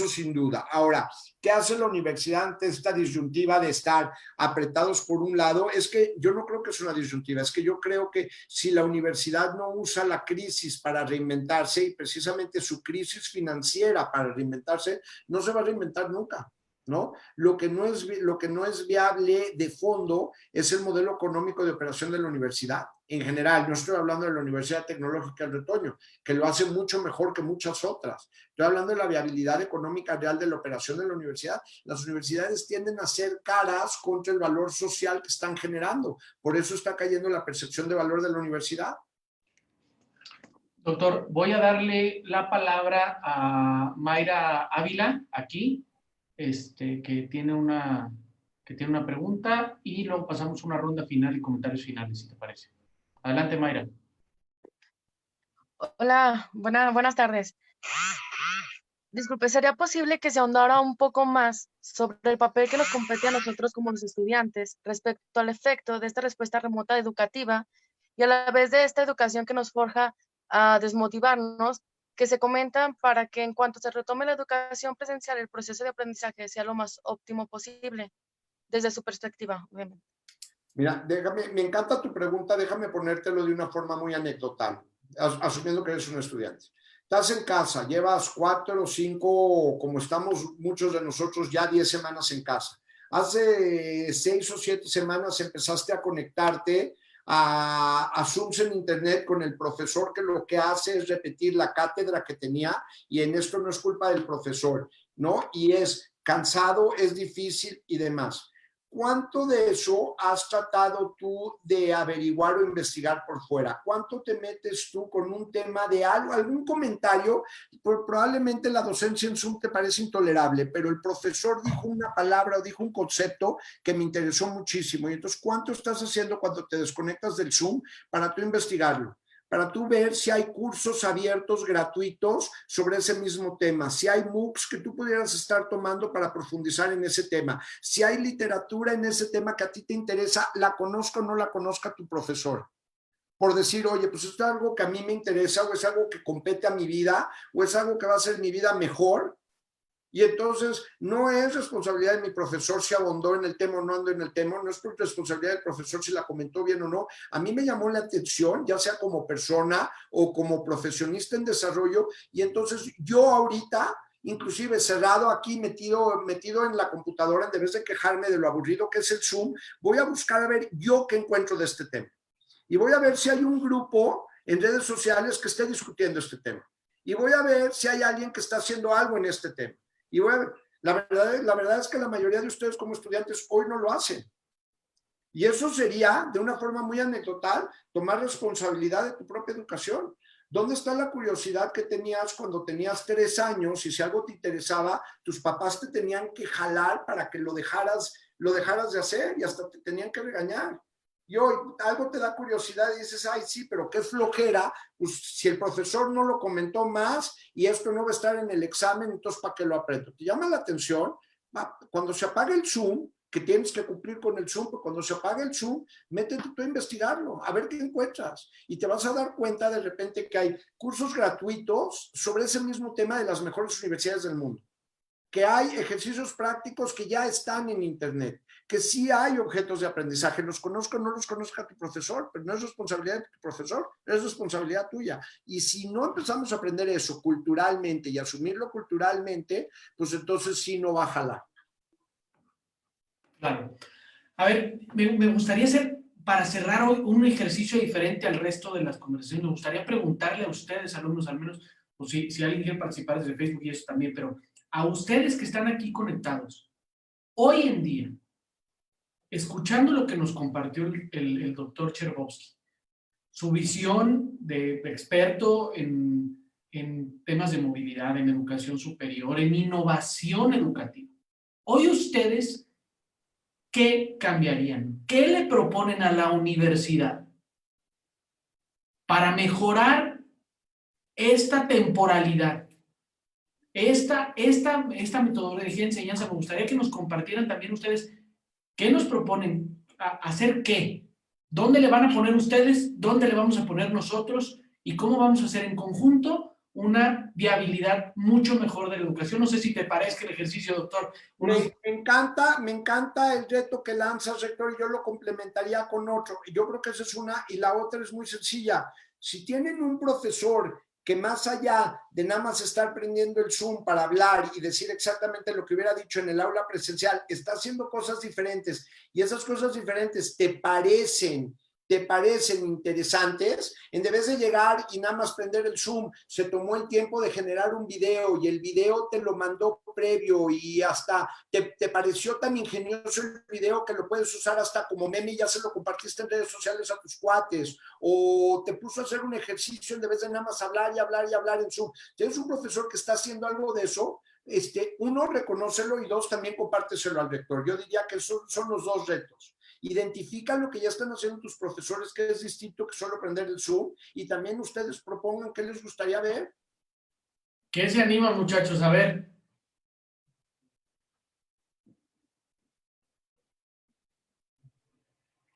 sin duda. Ahora, ¿qué hace la universidad ante esta disyuntiva de estar apretados por un lado? Es que yo no creo que es una disyuntiva, es que yo creo que si la universidad no usa la crisis para reinventarse y precisamente su crisis financiera para reinventarse, no se va a reinventar nunca, ¿no? Lo que no es viable de fondo es el modelo económico de operación de la universidad. En general, no estoy hablando de la Universidad Tecnológica del Retoño, que lo hace mucho mejor que muchas otras. Estoy hablando de la viabilidad económica real de la operación de la universidad. Las universidades tienden a ser caras contra el valor social que están generando. Por eso está cayendo la percepción de valor de la universidad. Doctor, voy a darle la palabra a Mayra Ávila, aquí, que tiene una pregunta, y luego pasamos una ronda final y comentarios finales, si te parece. Adelante, Mayra. Hola, buenas tardes. Disculpe, ¿sería posible que se ahondara un poco más sobre el papel que nos compete a nosotros como los estudiantes respecto al efecto de esta respuesta remota educativa y a la vez de esta educación que nos forja a desmotivarnos, que se comentan para que en cuanto se retome la educación presencial, el proceso de aprendizaje sea lo más óptimo posible, desde su perspectiva, obviamente? Mira, me encanta tu pregunta, déjame ponértelo de una forma muy anecdotal, asumiendo que eres un estudiante. Estás en casa, llevas 4 o 5, como estamos muchos de nosotros, ya 10 semanas en casa. Hace 6 o 7 semanas empezaste a conectarte a Zooms en internet con el profesor, que lo que hace es repetir la cátedra que tenía, y en esto no es culpa del profesor, ¿no? Y es cansado, es difícil y demás. ¿Cuánto de eso has tratado tú de averiguar o investigar por fuera? ¿Cuánto te metes tú con un tema de algo, algún comentario? Probablemente la docencia en Zoom te parece intolerable, pero el profesor dijo una palabra o dijo un concepto que me interesó muchísimo. Y entonces, ¿cuánto estás haciendo cuando te desconectas del Zoom para tú investigarlo? Para tú ver si hay cursos abiertos gratuitos sobre ese mismo tema, si hay MOOCs que tú pudieras estar tomando para profundizar en ese tema, si hay literatura en ese tema que a ti te interesa, la conozca o no la conozca tu profesor. Por decir, oye, pues esto es algo que a mí me interesa, o es algo que compete a mi vida, o es algo que va a hacer mi vida mejor. Y entonces no es responsabilidad de mi profesor si abondó en el tema o no ando en el tema, no es responsabilidad del profesor si la comentó bien o no. A mí me llamó la atención, ya sea como persona o como profesionista en desarrollo, y entonces yo ahorita, inclusive cerrado aquí, metido en la computadora, en vez de quejarme de lo aburrido que es el Zoom, voy a buscar a ver yo qué encuentro de este tema. Y voy a ver si hay un grupo en redes sociales que esté discutiendo este tema. Y voy a ver si hay alguien que está haciendo algo en este tema. Y bueno, la verdad es que la mayoría de ustedes como estudiantes hoy no lo hacen. Y eso sería, de una forma muy anecdotal, tomar responsabilidad de tu propia educación. ¿Dónde está la curiosidad que tenías cuando tenías 3 años y si algo te interesaba, tus papás te tenían que jalar para que lo dejaras de hacer y hasta te tenían que regañar? Y hoy algo te da curiosidad y dices, ay, sí, pero qué flojera, pues si el profesor no lo comentó más y esto no va a estar en el examen, entonces ¿para qué lo aprendo? ¿Te llama la atención? Cuando se apague el Zoom, que tienes que cumplir con el Zoom, pero cuando se apague el Zoom, métete tú a investigarlo, a ver qué encuentras. Y te vas a dar cuenta de repente que hay cursos gratuitos sobre ese mismo tema de las mejores universidades del mundo, que hay ejercicios prácticos que ya están en internet, que sí hay objetos de aprendizaje, los conozca o no los conozca tu profesor, pero no es responsabilidad de tu profesor, es responsabilidad tuya. Y si no empezamos a aprender eso culturalmente y asumirlo culturalmente, pues entonces sí no va a jalar. Claro. A ver, me gustaría hacer, para cerrar hoy, un ejercicio diferente al resto de las conversaciones. Me gustaría preguntarle a ustedes, alumnos, al menos, o si alguien quiere participar desde Facebook y eso también, pero a ustedes que están aquí conectados, hoy en día, escuchando lo que nos compartió el doctor Chertovsky, su visión de experto en temas de movilidad, en educación superior, en innovación educativa, hoy ustedes, ¿qué cambiarían? ¿Qué le proponen a la universidad para mejorar esta temporalidad? Esta metodología de enseñanza, me gustaría que nos compartieran también ustedes qué nos proponen, hacer qué, dónde le van a poner ustedes, dónde le vamos a poner nosotros y cómo vamos a hacer en conjunto una viabilidad mucho mejor de la educación. No sé si te parezca el ejercicio, doctor. Me encanta el reto que lanzas, rector, y yo lo complementaría con otro. Yo creo que esa es una, y la otra es muy sencilla. Si tienen un profesor que más allá de nada más estar prendiendo el Zoom para hablar y decir exactamente lo que hubiera dicho en el aula presencial, está haciendo cosas diferentes y esas cosas diferentes te parecen interesantes, en vez de llegar y nada más prender el Zoom, se tomó el tiempo de generar un video y el video te lo mandó previo y hasta te pareció tan ingenioso el video que lo puedes usar hasta como meme y ya se lo compartiste en redes sociales a tus cuates, o te puso a hacer un ejercicio en vez de nada más hablar y hablar y hablar en Zoom. Tienes un profesor que está haciendo algo de eso, uno, reconócelo, y 2, también compárteselo al rector. Yo diría que son los 2 retos. Identifica lo que ya están haciendo tus profesores, que es distinto que solo prender el Zoom, y también ustedes propongan qué les gustaría ver. ¿Qué se animan, muchachos? A ver.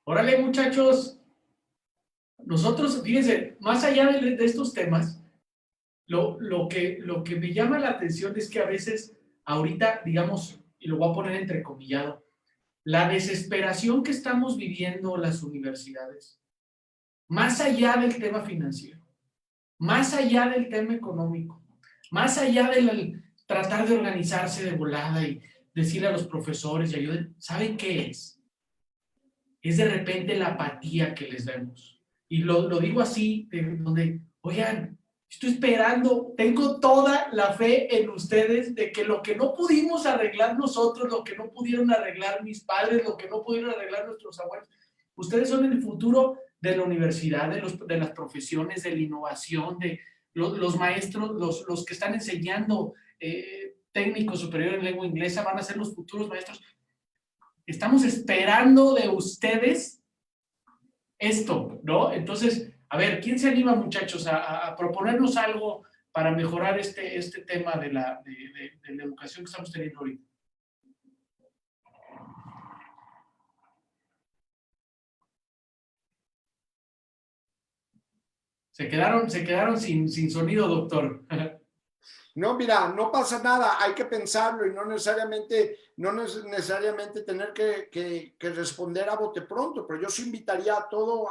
Órale, muchachos. Nosotros, fíjense, más allá de estos temas, lo que me llama la atención es que a veces, ahorita, digamos, y lo voy a poner entrecomillado, la desesperación que estamos viviendo las universidades, más allá del tema financiero, más allá del tema económico, más allá del tratar de organizarse de volada y decirle a los profesores y ayuden, ¿saben qué es? Es de repente la apatía que les damos. Y lo digo así, donde, oigan, estoy esperando, tengo toda la fe en ustedes de que lo que no pudimos arreglar nosotros, lo que no pudieron arreglar mis padres, lo que no pudieron arreglar nuestros abuelos, ustedes son el futuro de la universidad, de las profesiones, de la innovación, de los maestros, los que están enseñando técnico superior en lengua inglesa van a ser los futuros maestros. Estamos esperando de ustedes esto, ¿no? Entonces, a ver, ¿quién se anima, muchachos, a proponernos algo para mejorar este tema de la educación que estamos teniendo ahorita? Se quedaron sin sonido, doctor. No, mira, no pasa nada, hay que pensarlo y no necesariamente tener que responder a bote pronto, pero yo sí invitaría a todos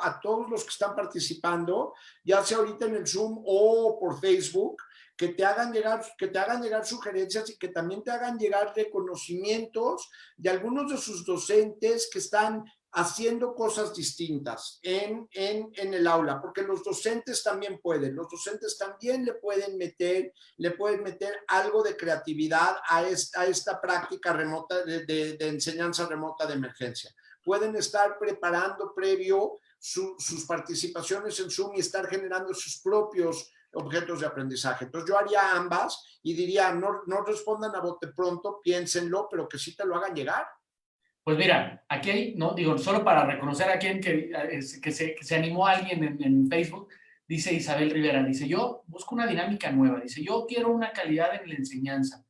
los que están participando, ya sea ahorita en el Zoom o por Facebook, que te hagan llegar sugerencias y que también te hagan llegar reconocimientos de algunos de sus docentes que están haciendo cosas distintas en el aula, porque los docentes también pueden, le pueden meter algo de creatividad a esta práctica remota de enseñanza remota de emergencia. Pueden estar preparando previo sus participaciones en Zoom y estar generando sus propios objetos de aprendizaje. Entonces yo haría ambas y diría, no respondan a bote pronto, piénsenlo, pero que sí te lo hagan llegar. Pues mira, aquí hay, no digo, solo para reconocer a quien que se animó a alguien en Facebook, dice Isabel Rivera, dice, yo busco una dinámica nueva, dice, yo quiero una calidad en la enseñanza.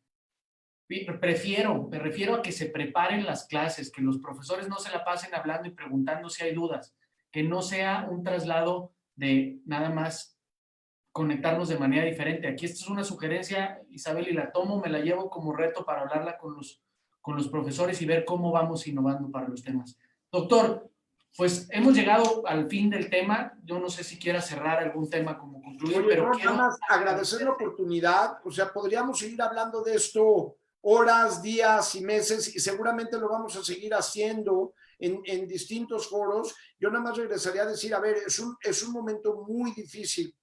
Me refiero a que se preparen las clases, que los profesores no se la pasen hablando y preguntando si hay dudas, que no sea un traslado de nada más conectarnos de manera diferente. Aquí esta es una sugerencia, Isabel, y la tomo, me la llevo como reto para hablarla con los profesores y ver cómo vamos innovando para los temas. Doctor, pues hemos llegado al fin del tema. Yo no sé si quiera cerrar algún tema como concluir, Oye, pero quiero nada más agradecer la oportunidad. O sea, podríamos seguir hablando de esto horas, días y meses y seguramente lo vamos a seguir haciendo en distintos foros. Yo nada más regresaría a decir, a ver, es un momento muy difícil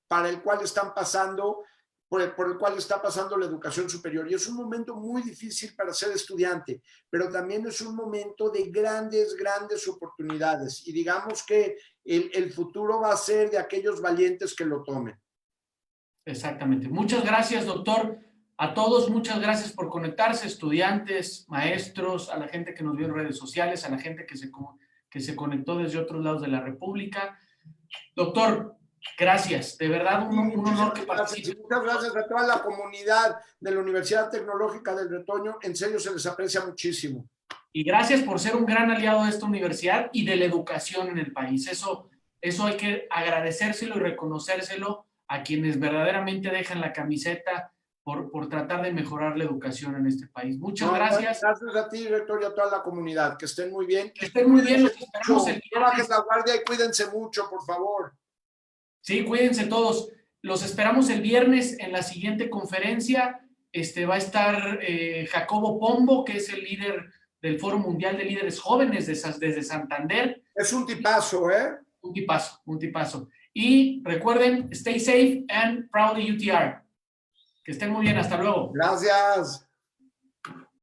para el cual están pasando, por el cual está pasando la educación superior. Y es un momento muy difícil para ser estudiante, pero también es un momento de grandes oportunidades. Y digamos que el futuro va a ser de aquellos valientes que lo tomen. Exactamente. Muchas gracias, doctor. A todos, muchas gracias por conectarse, estudiantes, maestros, a la gente que nos vio en redes sociales, a la gente que se conectó desde otros lados de la República. Doctor, gracias, de verdad un honor que participe. Muchas gracias a toda la comunidad de la Universidad Tecnológica del Retoño, en serio se les aprecia muchísimo. Y gracias por ser un gran aliado de esta universidad y de la educación en el país. Eso hay que agradecérselo y reconocérselo a quienes verdaderamente dejan la camiseta por tratar de mejorar la educación en este país. Muchas gracias. Gracias a ti, rector, y a toda la comunidad. Que estén muy bien. Que estén muy bien, los esperamos el viernes. No bajes la guardia y cuídense mucho, por favor. Sí, cuídense todos. Los esperamos el viernes en la siguiente conferencia. Va a estar Jacobo Pombo, que es el líder del Foro Mundial de Líderes Jóvenes desde Santander. Es un tipazo, ¿eh? Un tipazo. Y recuerden, stay safe and proudly UTR. Que estén muy bien, hasta luego. Gracias.